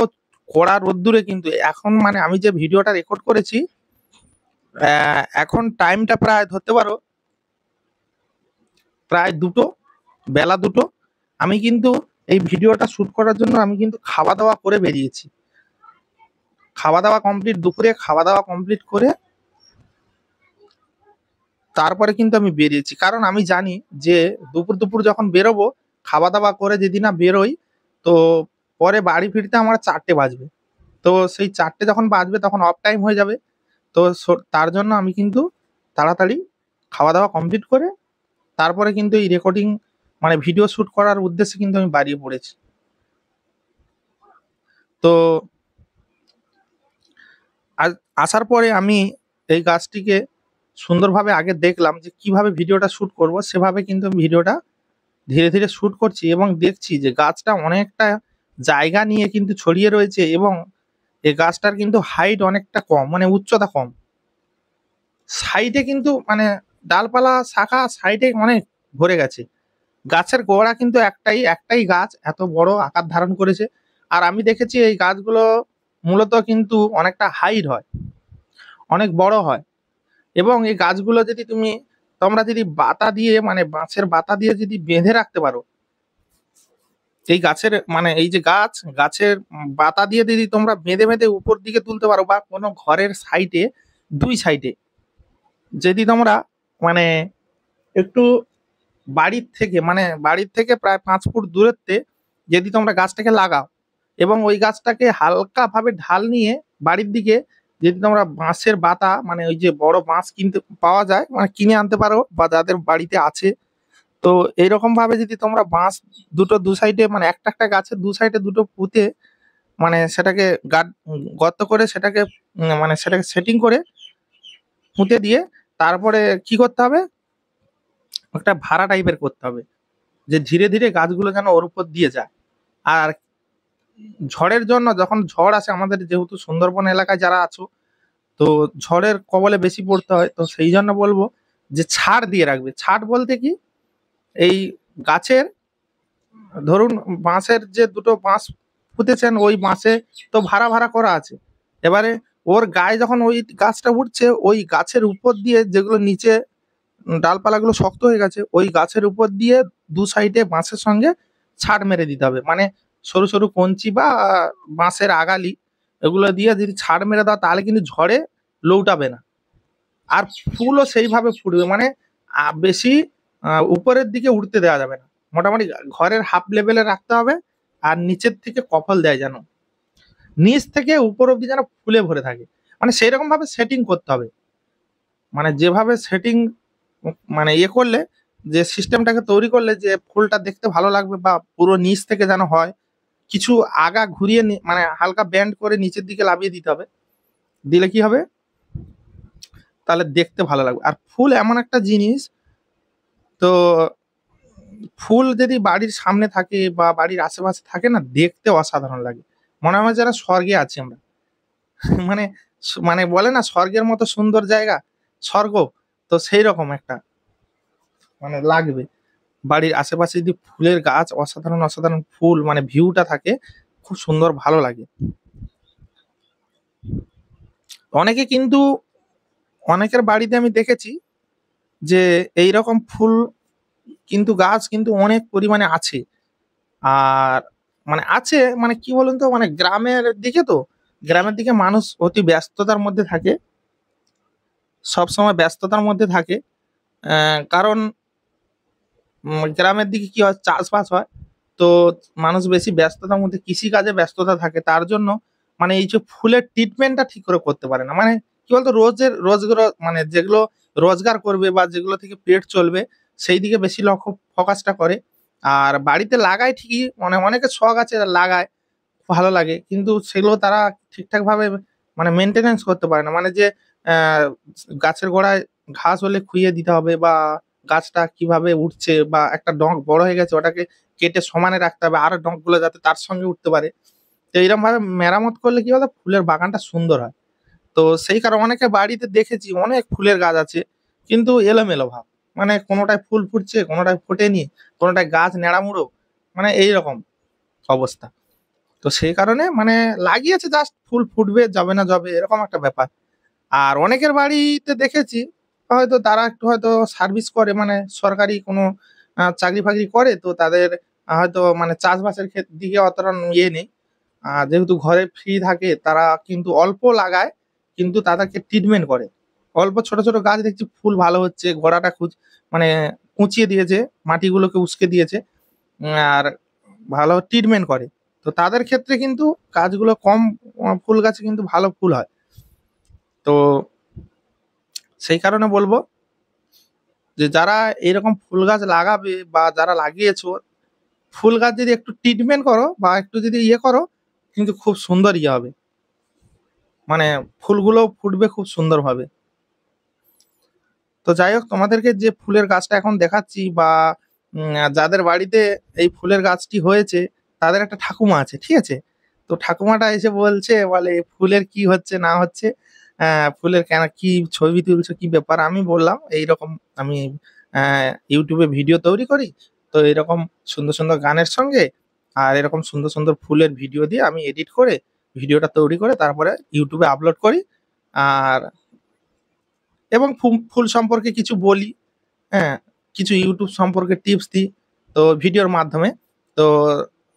কড়া রোদ্দুরে কিন্তু এখন মানে আমি যে ভিডিওটা রেকর্ড করেছি, এখন টাইমটা প্রায় ধরতে পারো প্রায় বেলা 2টো। আমি কিন্তু এই ভিডিওটা শুট করার জন্য আমি কিন্তু খাওয়া দাওয়া করে বেরিয়েছি, খাওয়া দাওয়া কমপ্লিট, দুপুরে খাওয়া দাওয়া কমপ্লিট করে তারপরে কিন্তু আমি বেরিয়েছি। কারণ আমি জানি যে দুপুর যখন বেরোবো, খাওয়া দাওয়া করে যদি না বেরোই, তো পরে বাড়ি ফিরতে আমার 4টে বাজবে। তো সেই 4টে যখন বাজবে তখন অফ টাইম হয়ে যাবে। তো তার জন্য আমি কিন্তু তাড়াতাড়ি খাওয়া দাওয়া কমপ্লিট করে তারপরে কিন্তু এই রেকর্ডিং মানে ভিডিও শ্যুট করার উদ্দেশ্যে কিন্তু আমি বাড়িয়ে পড়েছি। তো আসার পরে আমি এই গাছটিকে সুন্দরভাবে আগে দেখলাম যে কিভাবে ভিডিওটা শ্যুট করব, সেভাবে কিন্তু আমি ভিডিওটা ধীরে ধীরে শ্যুট করছি এবং দেখছি যে গাছটা অনেকটা জায়গা নিয়ে কিন্তু ছড়িয়ে রয়েছে এবং এই গাছটার কিন্তু হাইট অনেকটা কম, মানে উচ্চতা কম। সাইডে কিন্তু মানে ডালপালা শাখা সাইডে অনেক ভরে গেছে। গাছের গোড়া কিন্তু একটাই গাছ এত বড় আকার ধারণ করেছে। আর আমি দেখেছি এই গাছগুলো মূলত কিন্তু অনেকটা হাইট হয়, অনেক বড় হয়। এবং এই গাছগুলো যদি তোমরা যদি বাতা দিয়ে মানে বাঁশের বাতা দিয়ে যদি বেঁধে রাখতে পারো, এই গাছের মানে এই যে গাছের বাতা দিয়ে যদি তোমরা বেঁধে বেঁধে উপর দিকে তুলতে পারো, বা কোনো ঘরের সাইডে 2 সাইডে যদি তোমরা মানে একটু বাড়ির থেকে প্রায় 5 ফুট দূরত্বে যদি তোমরা গাছটাকে লাগাও এবং ওই গাছটাকে হালকাভাবে ঢাল নিয়ে বাড়ির দিকে যদি তোমরা বাঁশের বাতা মানে ওই যে বড় বাঁশ কিনতে পাওয়া যায়, মানে কিনে আনতে পারো বা যাদের বাড়িতে আছে, তো এইরকম ভাবে যদি তোমরা বাঁশ দুটো 2 সাইডে মানে একটা গাছের 2 সাইডে 2টো পুঁতে মানে সেটাকে গর্ত করে সেটাকে সেটিং করে পুঁতে দিয়ে তারপরে কি করতে হবে, একটা ভাড়া টাইপের করতে হবে যে ধীরে ধীরে গাছগুলো যেন ওর উপর দিয়ে যায়। আর ঝড়ের জন্য যখন ঝড় আসে, আমাদের যেহেতু সুন্দরবন এলাকায় যারা আছো, তো ঝড়ের কবলে বেশি পড়তে হয়, তো সেই জন্য বলবো যে ছাড় দিয়ে রাখবে। ছাড় বলতে কি, এই গাছের ধরুন বাঁশের যে 2টো বাঁশ পুঁতেছেন, ওই বাঁশে তো ভাড়া করা আছে। এবারে ওর গায়ে যখন ওই গাছটা উঠছে, ওই গাছের উপর দিয়ে যেগুলো নিচে ডালপালাগুলো শক্ত হয়ে গেছে, ওই গাছের উপর দিয়ে 2 সাইডে বাঁশের সঙ্গে ছাড় মেরে দিতে হবে। মানে সরু সরু কঞ্চি বা বাঁশের আগালি এগুলো দিয়ে যদি ছাড় মেরে দাও, তাহলে কিন্তু ঝড়ে লৌটাবে না। আর ফুলও সেইভাবে ফুটবে, মানে বেশি উপরের দিকে উঠতে দেওয়া যাবে না, মোটামুটি ঘরের হাফ লেভেলে রাখতে হবে। আর নিচের থেকে কফল দেয় যেন নিচ থেকে উপর অব্দি যেন ফুলে ভরে থাকে, মানে সেই রকম ভাবে সেটিং করতে হবে। মানে যেভাবে সেটিং মানে করলে, যে সিস্টেমটাকে তৈরি করলে যে ফুলটা দেখতে ভালো লাগবে, বা পুরো নিচ থেকে যেন হয়, কিছু আগা ঘুরিয়ে মানে হালকা ব্যান্ড করে নিচের দিকে লাভিয়ে দিতে হবে। দিলে কি হবে, তাহলে দেখতে ভালো লাগবে। আর ফুল এমন একটা জিনিস, তো ফুল যদি বাড়ির সামনে থাকে বা বাড়ির আশেপাশে থাকে না, দেখতে অসাধারণ লাগে, মনে হয় যেন স্বর্গে আছি আমরা। মানে মানে বলে না স্বর্গের মতো সুন্দর জায়গা, স্বর্গ, তো সেই রকম একটা মানে লাগবে। বাড়ির আশেপাশে যদি ফুলের গাছ, অসাধারণ অসাধারণ ফুল, মানে ভিউটা থাকে, খুব সুন্দর ভালো লাগে। অনেকে কিন্তু, অনেকের বাড়িতে আমি দেখেছি যে এইরকম ফুল কিন্তু গাছ কিন্তু অনেক পরিমাণে আছে। আর মানে আছে মানে কি বলুন তো, মানে গ্রামের দিকে তো, গ্রামের দিকে মানুষ অতি ব্যস্ততার মধ্যে থাকে, সবসময় ব্যস্ততার মধ্যে থাকে। কারণ গ্রামের দিকে কি হয়, চাষবাস হয়, তো মানুষ বেশি ব্যস্ততার মধ্যে কৃষিকাজে ব্যস্ততা থাকে, তার জন্য মানে এই যে ফুলের ট্রিটমেন্টটা ঠিক করে করতে পারে না। মানে কি বলতো, রোজগার মানে যেগুলো রোজগার করবে বা যেগুলো থেকে পেট চলবে, সেই দিকে বেশি লক্ষ্য ফোকাসটা করে। আর বাড়িতে লাগায় ঠিকই, মানে অনেকে শখ আছে লাগায়, ভালো লাগে, কিন্তু সেগুলো তারা ঠিকঠাক ভাবে মানে মেনটেনেন্স করতে পারে না। মানে যে আহ, গাছের গোড়ায় ঘাস হলে খুইয়ে দিতে হবে, বা গাছটা কিভাবে উঠছে, বা একটা ডগ বড় হয়ে গেছে ওটাকে কেটে সমানে রাখতে হবে, আরো ডগগুলো যাতে তার সঙ্গে উঠতে পারে। তো এইরকম ভাবে মেরামত করলে কি বলতো, ফুলের বাগানটা সুন্দর হয়। তো সেই কারণে অনেকে বাড়িতে দেখেছি অনেক ফুলের গাছ আছে, কিন্তু এলোমেলো ভাব, মানে কোনোটায় ফুল ফুটছে, কোনোটায় ফোটেনি, কোনোটায় গাছ নেড়ামুড়ো, মানে এইরকম অবস্থা। তো সেই কারণে মানে লাগিয়েছে, জাস্ট ফুল ফুটবে যাবে না যাবে, এরকম একটা ব্যাপার। আর অনেকের বাড়িতে দেখেছি হয়তো তারা একটু হয়তো সার্ভিস করে, মানে সরকারি কোনো চাকরি ফাকরি করে, তো তাদের হয়তো মানে চাষবাসের দিকে অতটা ইয়ে নেই। যেহেতু ঘরে ফ্রি থাকে, তারা কিন্তু অল্প লাগায়, কিন্তু তাদেরকে ট্রিটমেন্ট করে। অল্প ছোট ছোট গাছ দেখছি ফুল ভালো হচ্ছে, গোড়াটা মানে কুঁচিয়ে দিয়েছে, মাটিগুলোকে উস্কে দিয়েছে, আর ভালো ট্রিটমেন্ট করে। তো তাদের ক্ষেত্রে কিন্তু গাছগুলো কম, ফুল গাছে কিন্তু ভালো ফুল হয়। তো সেই কারণে বলবো যে যারা এরকম ফুল গাছ লাগাবে বা যারা লাগিয়েছো, ফুল গাছ যদি একটু ট্রিটমেন্ট করো বা একটু যদি ইয়ে করো, কিন্তু খুব সুন্দর ইয়ে হবে, মানে ফুলগুলো ফুটবে খুব সুন্দরভাবে। তো যাই হোক, তোমাদেরকে যে ফুলের গাছটা এখন দেখাচ্ছি, বা যাদের বাড়িতে এই ফুলের গাছটি হয়েছে, তাদের একটা ঠাকুমা আছে, ঠিক আছে? তো ঠাকুমাটা এসে বলছে, বলে ফুলের কি হচ্ছে না হচ্ছে, ফুলের কেন কি ছবি তুলছো, কি ব্যাপার? আমি বললাম এইরকম, আমি ইউটিউবে ভিডিও তৈরি করি, তো এরকম সুন্দর সুন্দর গানের সঙ্গে আর এরকম সুন্দর সুন্দর ফুলের ভিডিও দিয়ে আমি এডিট করে ভিডিওটা তৈরি করে তারপরে ইউটিউবে আপলোড করি। আর এবং ফুল সম্পর্কে কিছু বলি, হ্যাঁ, কিছু ইউটিউব সম্পর্কে টিপস দিই, তো ভিডিওর মাধ্যমে। তো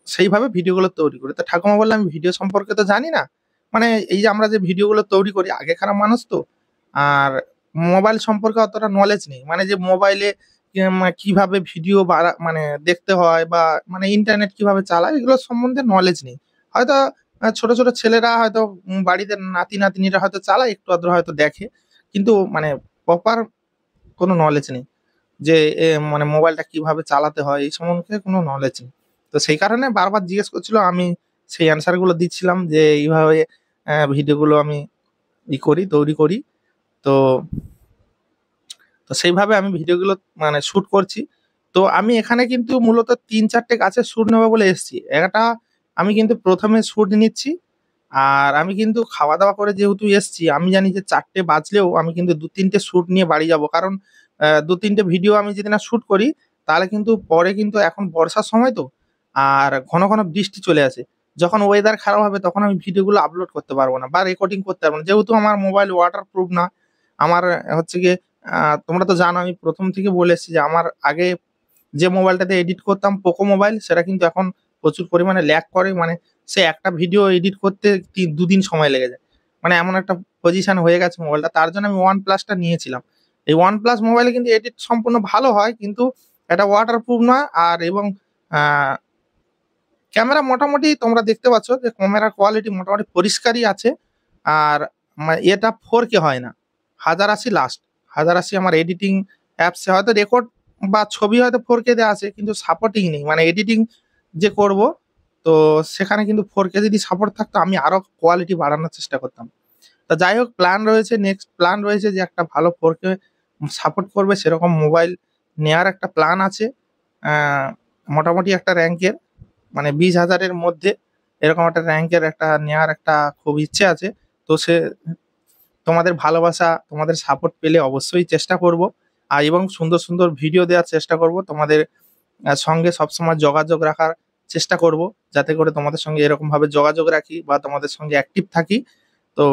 সেইভাবে ভিডিওগুলো তৈরি করি। তো ঠাকুমা বললে, আমি ভিডিও সম্পর্কে তো জানি না, মানে এই যে আমরা যে ভিডিওগুলো তৈরি করি, আগেকার মানুষ তো, আর মোবাইল সম্পর্কে অতটা নলেজ নেই, মানে যে মোবাইলে কিভাবে ভিডিও মানে দেখতে হয়, বা মানে ইন্টারনেট কিভাবে চালায়, এগুলো সম্বন্ধে নলেজ নেই। হয়তো ছোট ছোট ছেলেরা হয়তো বাড়িতে নাতি নাতনিরা হয়তো চালায়, একটু আধটু হয়তো দেখে, কিন্তু মানে প্রপার কোনো নলেজ নেই যে মানে মোবাইলটা কিভাবে চালাতে হয়, এই সম্বন্ধে কোনো নলেজ নেই। তো সেই কারণে বারবার জিজ্ঞেস করছিল, আমি সেই অ্যান্সার গুলো দিচ্ছিলাম যে এইভাবে ভিডিওগুলো আমি করি, তৈরি করি। তো তো সেইভাবে আমি ভিডিওগুলো মানে শুট করছি। তো আমি এখানে কিন্তু মূলত ৩-৪টে গাছের শুট নেবো বলে এসেছি। একটা আমি কিন্তু ১ম এ শুট নিচ্ছি। আর আমি কিন্তু খাওয়া-দাওয়া করে যেহেতু এসেছি, আমি জানি যে ৪টে বাজলেও আমি কিন্তু ২-৩টে শুট নিয়ে বাড়ি যাবো। কারণ ২-৩টে ভিডিও আমি যদি না শুট করি, তাহলে কিন্তু পরে কিন্তু এখন বর্ষার সময় তো, আর ঘন ঘন বৃষ্টি চলে আসে। যখন ওয়েদার খারাপ হবে তখন আমি ভিডিওগুলো আপলোড করতে পারবো না বা রেকর্ডিং করতে পারবো না। যেহেতু আমার মোবাইল ওয়াটার প্রুফ না, আমার হচ্ছে গিয়ে তোমরা তো জানো, আমি ১ম থেকে বলে এসেছি যে আমার আগে যে মোবাইলটাতে এডিট করতাম পোকো মোবাইল, সেটা কিন্তু এখন প্রচুর পরিমাণে ল্যাগ করে। মানে সে একটা ভিডিও এডিট করতে ২ দিন সময় লেগে যায়। মানে এমন একটা পজিশন হয়ে গেছে মোবাইলটা। তার জন্য আমি OnePlus টা নিয়েছিলাম। এই OnePlus মোবাইলে কিন্তু এডিট সম্পূর্ণ ভালো হয়, কিন্তু এটা ওয়াটারপ্রুফ নয়। আর এবং আ ক্যামেরা মোটামুটি তোমরা দেখতে পাচ্ছ যে ক্যামেরার কোয়ালিটি মোটামুটি পরিষ্কারই আছে। আর এটা 4K হয় না। 1080 লাস্ট। 1080 আমার এডিটিং অ্যাপসে হয়তো রেকর্ড বা ছবি হয়তো 4K দেয়া আছে, কিন্তু সাপোর্টিং নেই। মানে এডিটিং যে করব, তো সেখানে কিন্তু 4K যদি সাপোর্ট থাকতো, আমি আরো কোয়ালিটি বাড়ানোর চেষ্টা করতাম। তো যাই হোক, প্ল্যান রয়েছে, নেক্সট প্ল্যান রয়েছে যে একটা ভালো 4K সাপোর্ট করবে সেরকম মোবাইল নেয়ার একটা প্ল্যান আছে। আ মোটামুটি একটা র‍্যাংকের, মানে ২০,০০০ এর মধ্যে এরকম একটা র‍্যাংকের একটা নেয়ার একটা খুব ইচ্ছে আছে। তো তোমাদের ভালোবাসা, তোমাদের সাপোর্ট পেলে অবশ্যই চেষ্টা করব, আর এবং সুন্দর সুন্দর ভিডিও দেওয়ার চেষ্টা করব, তোমাদের সঙ্গে সবসময় যোগাযোগ রাখার চেষ্টা করব, যাতে করে তোমাদের সঙ্গে এরকম ভাবে যোগাযোগ রাখি বা তোমাদের সঙ্গে অ্যাক্টিভ থাকি। তো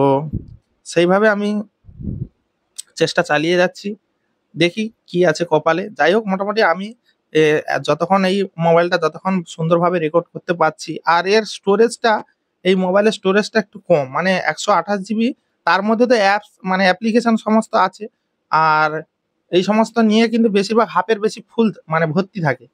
সেইভাবে আমি চেষ্টা চালিয়ে যাচ্ছি, দেখি কি আছে কপালে। যাই হোক, মোটামুটি আমি যতক্ষণ এই মোবাইলটা যতক্ষণ সুন্দরভাবে রেকর্ড করতে পারছি, আর এর স্টোরেজটা, এই মোবাইলের স্টোরেজটা একটু কম, মানে 128 জিবি। তার মধ্যে তো অ্যাপস মানে অ্যাপ্লিকেশন সমস্ত আছে, আর এই সমস্ত নিয়ে কিন্তু বেশিরভাগ হাফের বেশি ফুল মানে ভর্তি থাকে,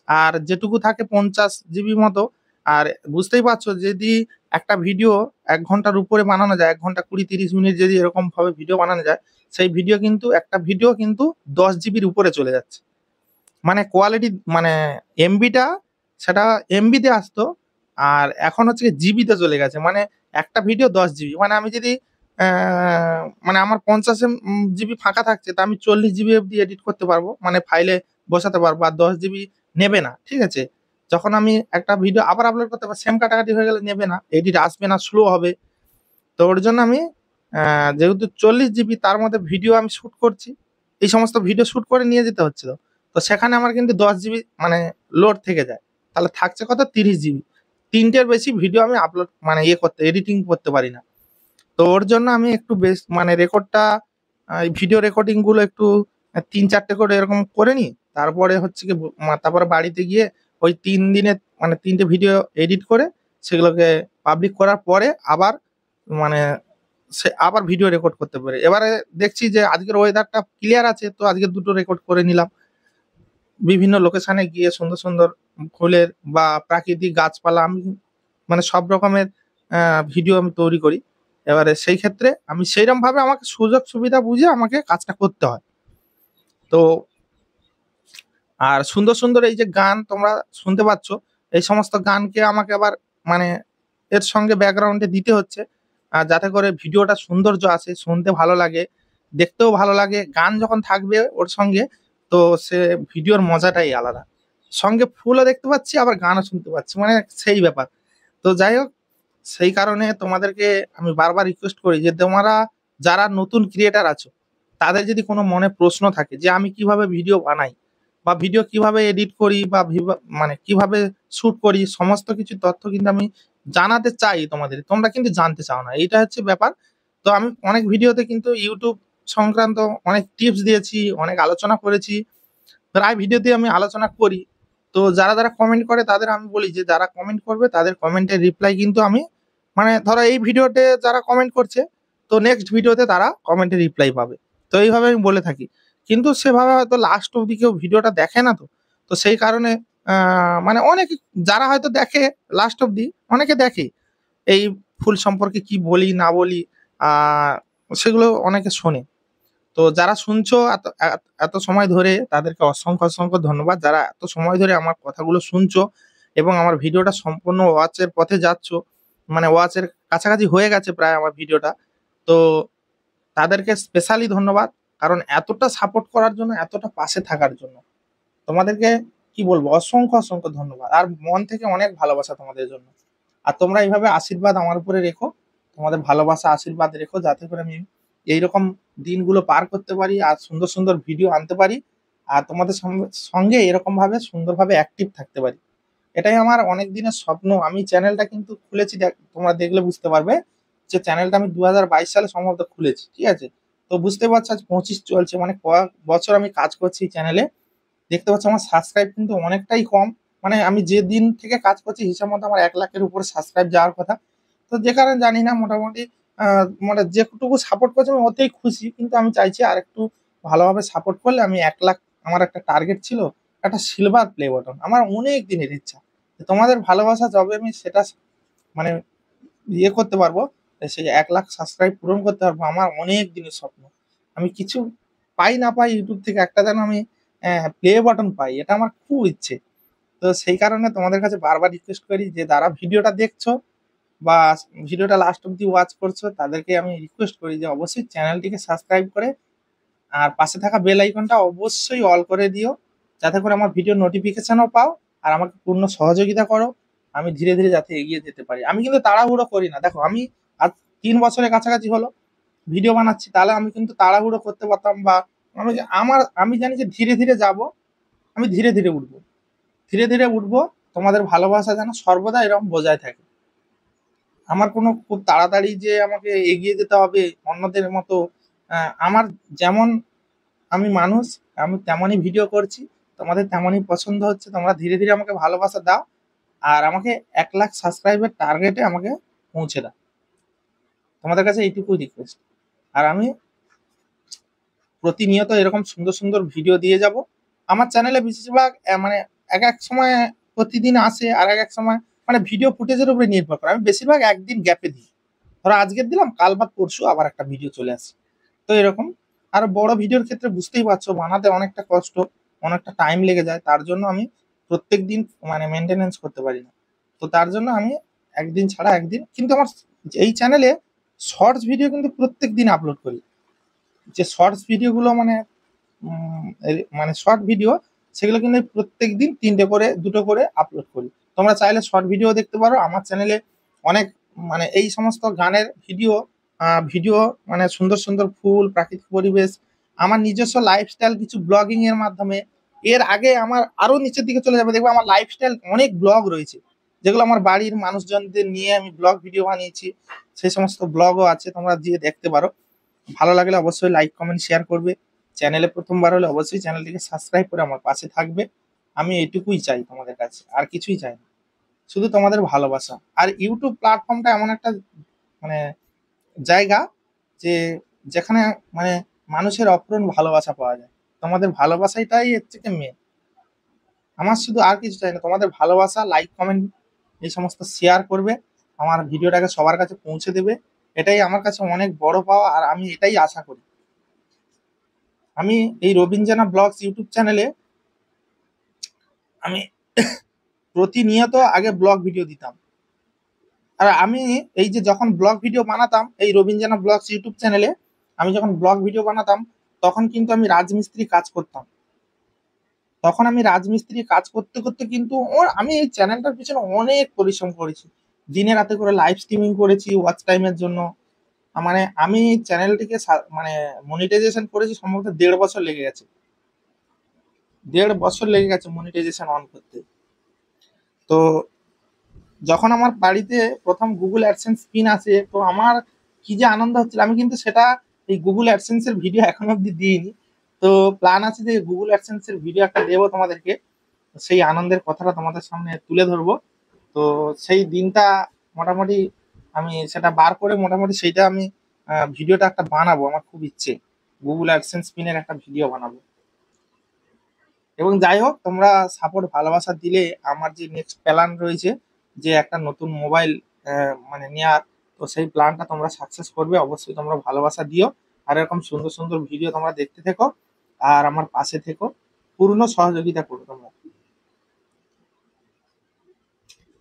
আর যেটুকু থাকে 50 জিবি মতো। আর বুঝতেই পারছো, যদি একটা ভিডিও 1 ঘন্টার উপরে বানানো যায়, 1 ঘন্টা 20-30 মিনিট যদি এরকম ভাবে ভিডিও বানানো যায়, সেই ভিডিও কিন্তু একটা ভিডিও কিন্তু 10 জিবির উপরে চলে যাচ্ছে। মানে কোয়ালিটি মানে এমবিটা, সেটা এমবিতে আসতো, আর এখন হচ্ছে জিবিতে চলে গেছে। মানে একটা ভিডিও 10 জিবি, মানে আমি যদি মানে আমার 50 জিবি ফাঁকা থাকছে, তা আমি 40 জিবি অব্দি এডিট করতে পারবো, মানে ফাইলে বসাতে পারবো, আর 10 জিবি নেবে না। ঠিক আছে, যখন আমি একটা ভিডিও আবার আপলোড করতে পারবো, সেম কাটাকাটি হয়ে গেলে নেবে না, এডিট আসবে না, স্লো হবে। তো ওর জন্য আমি যেহেতু 40 জিবি, তার মধ্যে ভিডিও আমি শ্যুট করছি, এই সমস্ত ভিডিও শ্যুট করে নিয়ে যেতে হচ্ছিল, তো সেখানে আমার কিন্তু 10 জিবি মানে লোড থেকে যায়। তাহলে থাকছে কত, 30 জিবি। 3টের বেশি ভিডিও আমি আপলোড মানে এডিটিং করতে পারি না। তো ওর জন্য আমি একটু বেশ মানে রেকর্ডটা, ভিডিও রেকর্ডিং গুলো একটু 3-4টে করে এরকম করে নিই। তারপরে হচ্ছে কি তারপরে বাড়িতে গিয়ে ওই 3 দিনে মানে 3টে ভিডিও এডিট করে সেগুলোকে পাবলিক করার পরে আবার মানে আবার ভিডিও রেকর্ড করতে পারি। এবারে দেখছি যে আজকের ওয়েদারটা ক্লিয়ার আছে, তো আজকে 2টো রেকর্ড করে নিলাম। বিভিন্ন লোকেশনে গিয়ে সুন্দর সুন্দর ফুলের বা প্রাকৃতিক গাছপালা, আমি মানে সব রকমের ভিডিও আমি তৈরি করি। এবারে সেই ক্ষেত্রে আমি সেইরকম ভাবে আমাকে সুযোগ সুবিধা বুঝে আমাকে কাজটা করতে হয়। তো আর সুন্দর সুন্দর এই যে গান তোমরা শুনতে পাচ্ছ, এই সমস্ত গানকে আমাকে আবার মানে এর সঙ্গে ব্যাকগ্রাউন্ডে দিতে হচ্ছে, যাতে করে ভিডিওটা সৌন্দর্য আসে, শুনতে ভালো লাগে, দেখতেও ভালো লাগে। গান যখন থাকবে ওর সঙ্গে, তো সে ভিডিওর মজাটাই আলাদা। সঙ্গে ফুলও দেখতে পাচ্ছি, আবার গানও শুনতে পাচ্ছি, মানে সেই ব্যাপার। তো যাই হোক, সেই কারণে তোমাদেরকে আমি বারবার রিকোয়েস্ট করি যে তোমরা যারা নতুন ক্রিয়েটার আছো, তাদের যদি কোনো মনে প্রশ্ন থাকে যে আমি কিভাবে ভিডিও বানাই বা ভিডিও কিভাবে এডিট করি বা মানে কিভাবে শুট করি, সমস্ত কিছু তথ্য কিন্তু আমি জানাতে চাই তোমাদের, তোমরা কিন্তু জানতে চাও না, এইটা হচ্ছে ব্যাপার। তো আমি অনেক ভিডিওতে কিন্তু ইউটিউব সংক্রান্ত অনেক টিপস দিয়েছি, অনেক আলোচনা করেছি, প্রায় ভিডিওতে আমি আলোচনা করি। তো যারা যারা কমেন্ট করে তাদের আমি বলি যে যারা কমেন্ট করবে তাদের কমেন্টের রিপ্লাই কিন্তু আমি মানে ধরো এই ভিডিওতে যারা কমেন্ট করছে, তো নেক্সট ভিডিওতে তারা কমেন্টের রিপ্লাই পাবে। তো এইভাবে আমি বলে থাকি, কিন্তু সেভাবে হয়তো লাস্ট অব্দি কেউ ভিডিওটা দেখে না। তো তো সেই কারণে মানে অনেকে যারা হয়তো দেখে লাস্ট অব্দি, অনেকে দেখে এই ফুল সম্পর্কে কি বলি না বলি, আহ সেগুলো অনেকে শোনে। তো যারা শুনছো এত এত সময় ধরে, তাদেরকে অসংখ্য অসংখ্য ধন্যবাদ, যারা এত সময় ধরে আমার কথাগুলো শুনছো এবং আমার ভিডিওটা সম্পূর্ণ ওয়াচের পথে যাচ্ছ, মানে ওয়াচের কাছাকাছি হয়ে গেছে প্রায় আমার ভিডিওটা। তো তাদেরকে স্পেশালি ধন্যবাদ, কারণ এতটা সাপোর্ট করার জন্য, এতটা পাশে থাকার জন্য তোমাদেরকে কি বলবো, অসংখ্য অসংখ্য ধন্যবাদ, আর মন থেকে অনেক ভালোবাসা তোমাদের জন্য। আর তোমরা এইভাবে আশীর্বাদ আমার উপরে রেখো, তোমাদের ভালোবাসা আশীর্বাদ রেখো, যাতে করে আমি এইরকম দিনগুলো পার করতে পারি আর সুন্দর সুন্দর ভিডিও আনতে পারি, আর তোমাদের সঙ্গে এরকম ভাবে সুন্দরভাবে অ্যাক্টিভ থাকতে পারি। এটাই আমার অনেক দিনের স্বপ্ন। আমি চ্যানেলটা কিন্তু খুলেছি, তোমরা দেখলে বুঝতে পারবে যে চ্যানেলটা আমি 2022 সালে সম্ভবত খুলেছি। ঠিক আছে, তো বুঝতে পারছো আজ 25 চলছে, মানে কয়েক বছর আমি কাজ করছি এই চ্যানেলে। দেখতে পাচ্ছ আমার সাবস্ক্রাইব কিন্তু অনেকটাই কম, মানে আমি যে দিন থেকে কাজ করছি হিসাব মতো আমার 1 লাখের উপরে সাবস্ক্রাইব যাওয়ার কথা। তো যে কারণে জানি না, মোটামুটি মানে যেটুকু সাপোর্ট করছে আমি ওতেই খুশি, কিন্তু আমি চাইছি আর একটু ভালোভাবে সাপোর্ট করলে আমি 1 লাখ, আমার একটা টার্গেট ছিল, একটা সিলভার প্লে বাটন, আমার অনেক দিনের ইচ্ছা। তো তোমাদের ভালোবাসা যবে আমি সেটা মানে ইয়ে করতে পারবো, সেই 1 লাখ সাবস্ক্রাইব পূরণ করতে পারবো, আমার অনেক দিনের স্বপ্ন। আমি কিছু পাই না পাই ইউটিউব থেকে, একটা যেন আমি প্লে বাটন পাই, এটা আমার খুব ইচ্ছে। তো সেই কারণে তোমাদের কাছে বারবার রিকোয়েস্ট করি যে যারা ভিডিওটা দেখছো বা ভিডিওটা লাস্ট অব্দি ওয়াচ করছো, তাদেরকে আমি রিকোয়েস্ট করি যে অবশ্যই চ্যানেলটিকে সাবস্ক্রাইব করে আর পাশে থাকা বেল আইকনটা অবশ্যই অল করে দিও, যাতে করে আমার ভিডিও নোটিফিকেশনও পাও আর আমাকে পূর্ণ সহযোগিতা করো, আমি ধীরে ধীরে যাতে এগিয়ে যেতে পারি। আমি কিন্তু তাড়াহুড়ো করি না, দেখো আমি আজ 3 বছরের কাছাকাছি হলো ভিডিও বানাচ্ছি, তাহলে আমি কিন্তু তাড়াহুড়ো করতে পারতাম, বা আমি জানি যে ধীরে ধীরে যাব, আমি ধীরে ধীরে উঠবো, ধীরে ধীরে উঠবো। তোমাদের ভালোবাসা যেন সর্বদা এরকম বজায় থাকে। আমার কোনো খুব তাড়াতাড়ি যে আমাকে এগিয়ে যেতে হবে অন্যদের মতো, আমার যেমন আমি মানুষ, আমি তেমনই ভিডিও করছি, তোমাদের তেমনই পছন্দ হচ্ছে, তোমরা ধীরে ধীরে আমাকে ভালোবাসা দাও, আর আমাকে 1 লাখ সাবস্ক্রাইবের টার্গেটে আমাকে পৌঁছে দাও। তোমাদের কাছে এইটুকুই রিকোয়েস্ট। আর আমি প্রতিনিয়ত এরকম সুন্দর সুন্দর ভিডিও দিয়ে যাব। আমার চ্যানেলে বেশিরভাগ মানে এক এক সময় প্রতিদিন আসে, আর এক এক সময় মানে ভিডিও ফুটেজের উপরে নির্ভর করে। আমি বেশিরভাগ একদিন গ্যাপে দিই, ধরো আজকের দিলাম, কাল বাদ পরশু আবার একটা ভিডিও চলে আসে। তো এরকম। আর বড় ভিডিওর ক্ষেত্রে বুঝতেই পারছো, বানাতে অনেকটা কষ্ট, অনেকটা টাইম লেগে যায়, তার জন্য আমি প্রত্যেক দিন মানে মেনটেনেন্স করতে পারি না। তো তার জন্য আমি একদিন ছাড়া একদিন, কিন্তু আমার এই চ্যানেলে শর্টস ভিডিও কিন্তু প্রত্যেক দিন আপলোড করি। যে শর্টস ভিডিওগুলো মানে মানে শর্ট ভিডিও, সেগুলো কিন্তু প্রত্যেক দিন 3টে করে 2টো করে আপলোড করি। তোমরা চাইলে শর্ট ভিডিও দেখতে পারো আমার চ্যানেলে। অনেক মানে এই সমস্ত গানের ভিডিও মানে সুন্দর সুন্দর ফুল, প্রাকৃতিক পরিবেশ, আমার নিজস্ব লাইফস্টাইল কিছু ব্লগিং এর মাধ্যমে। এর আগে আমার আরো নিচের দিকে চলে যাবে, দেখবে আমার লাইফস্টাইল অনেক ব্লগ রয়েছে, যেগুলো আমার বাড়ির মানুষজনদের নিয়ে আমি ব্লগ ভিডিও বানিয়েছি। সেই সমস্ত ব্লগও আছে, তোমরা গিয়ে দেখতে পারো। ভালো লাগলে অবশ্যই লাইক কমেন্ট শেয়ার করবে। চ্যানেলে প্রথমবার হলে অবশ্যই চ্যানেলটিকে সাবস্ক্রাইব করে আমার পাশে থাকবে। আমি এটুকুই চাই তোমাদের কাছে, আর কিছুই চাই না, শুধু তোমাদের ভালোবাসা। আর ইউটিউব প্ল্যাটফর্মটা এমন একটা মানে জায়গা, যে যেখানে মানে মানুষের অপূরণ ভালোবাসা পাওয়া যায়। তোমাদের ভালোবাসাটাই এর থেকে মেন। আমার শুধু আর কিছু চাই না, তোমাদের ভালোবাসা, লাইক কমেন্ট এই সমস্ত শেয়ার করবে, আমার ভিডিওটাকে সবার কাছে পৌঁছে দেবে। এটাই আমার কাছে অনেক বড় পাওয়া, আর আমি এটাই আশা করি। আমি এই রবীন্দ্রনাথ ব্লগস ইউটিউব চ্যানেলে আমি প্রতিনিয়ত আগে ব্লগ ভিডিও দিতাম। আর আমি এই যে যখন ব্লগ ভিডিও বানাতাম এই রবীন্দ্রনাথ ব্লগস ইউটিউব চ্যানেলে, আমি যখন ব্লগ ভিডিও বানাতাম তখন কিন্তু আমি রাজমিস্ত্রি কাজ করতাম। তখন আমি রাজমিস্ত্রি কাজ করতে করতে কিন্তু আমি এই চ্যানেলটার পিছনে অনেক পরিশ্রম করেছি। দিনে রাতে করে লাইভ স্ট্রিমিং করেছি ওয়াচ টাইমের জন্য। মানে আমি চ্যানেলটিকে মানে মনিটাইজেশন করেছি সম্ভবত 1.5 বছর লেগে গেছে। 1.5 বছর লেগে গেছে মনিটাইজেশন অন করতে। তো যখন আমার বাড়িতে প্রথম গুগল অ্যাডসেন্স পিন আসে, তো আমার কি যে আনন্দ হচ্ছিল, আমি কিন্তু সেটা এই গুগল অ্যাডসেন্স এর ভিডিও এখন অব্দি দিইনি। তো প্ল্যান আছে যে গুগল অ্যাডসেন্স এর ভিডিও একটা দেবো তোমাদেরকে, সেই আনন্দের কথাটা তোমাদের সামনে তুলে ধরবো। তো সেই দিনটা মোটামুটি আমি সেটা বার করে মোটামুটি সেইটা আমি ভিডিওটা একটা বানাবো, আমার খুব ইচ্ছে গুগল অ্যাডসেন্স পিনের একটা ভিডিও বানাবো। এবং যাই হোক, তোমরা সাপোর্ট ভালোবাসা দিলে আমার যে নেক্সট প্ল্যান রয়েছে, যে একটা নতুন মোবাইল মানে নেওয়ার, তো সেই প্ল্যানটা তোমরা সাকসেস করবে। অবশ্যই তোমরা ভালোবাসা দিও, আর এরকম সুন্দর সুন্দর ভিডিও তোমরা দেখতে থেকো, আর আমার পাশে থেকো, পূর্ণ সহযোগিতা করো তোমরা।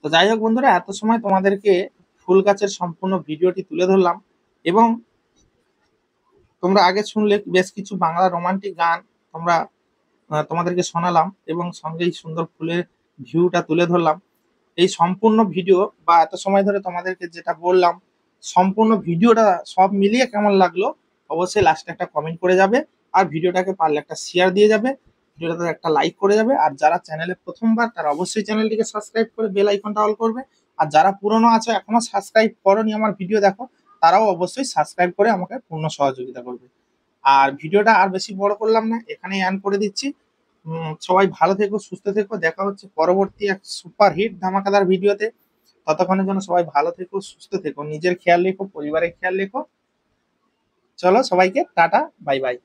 তো যাই হোক বন্ধুরা, এত সময় তোমাদেরকে ফুল গাছের সম্পূর্ণ ভিডিওটি তুলে ধরলাম, এবং তোমরা আগে শুনলে বেশ কিছু বাংলা রোমান্টিক গান তোমরা তোমাদেরকে শোনালাম, এবং সঙ্গে এই সুন্দর ফুলের ভিউটা তুলে ধরলাম। এই সম্পূর্ণ ভিডিও বা এত সময় ধরে তোমাদেরকে যেটা বললাম, সম্পূর্ণ ভিডিওটা সব মিলিয়ে কেমন লাগলো অবশ্যই লাস্টে একটা কমেন্ট করে যাবে, আর ভিডিওটাকে পারলে একটা শেয়ার দিয়ে যাবে, ভিডিওটাতে একটা লাইক করে যাবে। আর যারা চ্যানেলে প্রথমবার তারা অবশ্যই চ্যানেলটিকে সাবস্ক্রাইব করে বেল আইকনটা অল করবে। আর যারা পুরনো আছে এখনো সাবস্ক্রাইব করোনি আমার ভিডিও দেখো, তারাও অবশ্যই সাবস্ক্রাইব করে আমাকে পূর্ণ সহযোগিতা করবে। আর ভিডিওটা আর বেশি বড় করলাম না, এখানেই এন্ড করে দিচ্ছি। সবাই ভালো থেকো, সুস্থ থেকো, দেখা হচ্ছে পরবর্তী এক সুপার হিট ধামাকাদার ভিডিওতে। ততক্ষণের জন্য সবাই ভালো থেকো, সুস্থ থেকো, নিজের খেয়াল রেখো, পরিবারের খেয়াল রেখো। চলো সবাইকে টাটা, বাই বাই।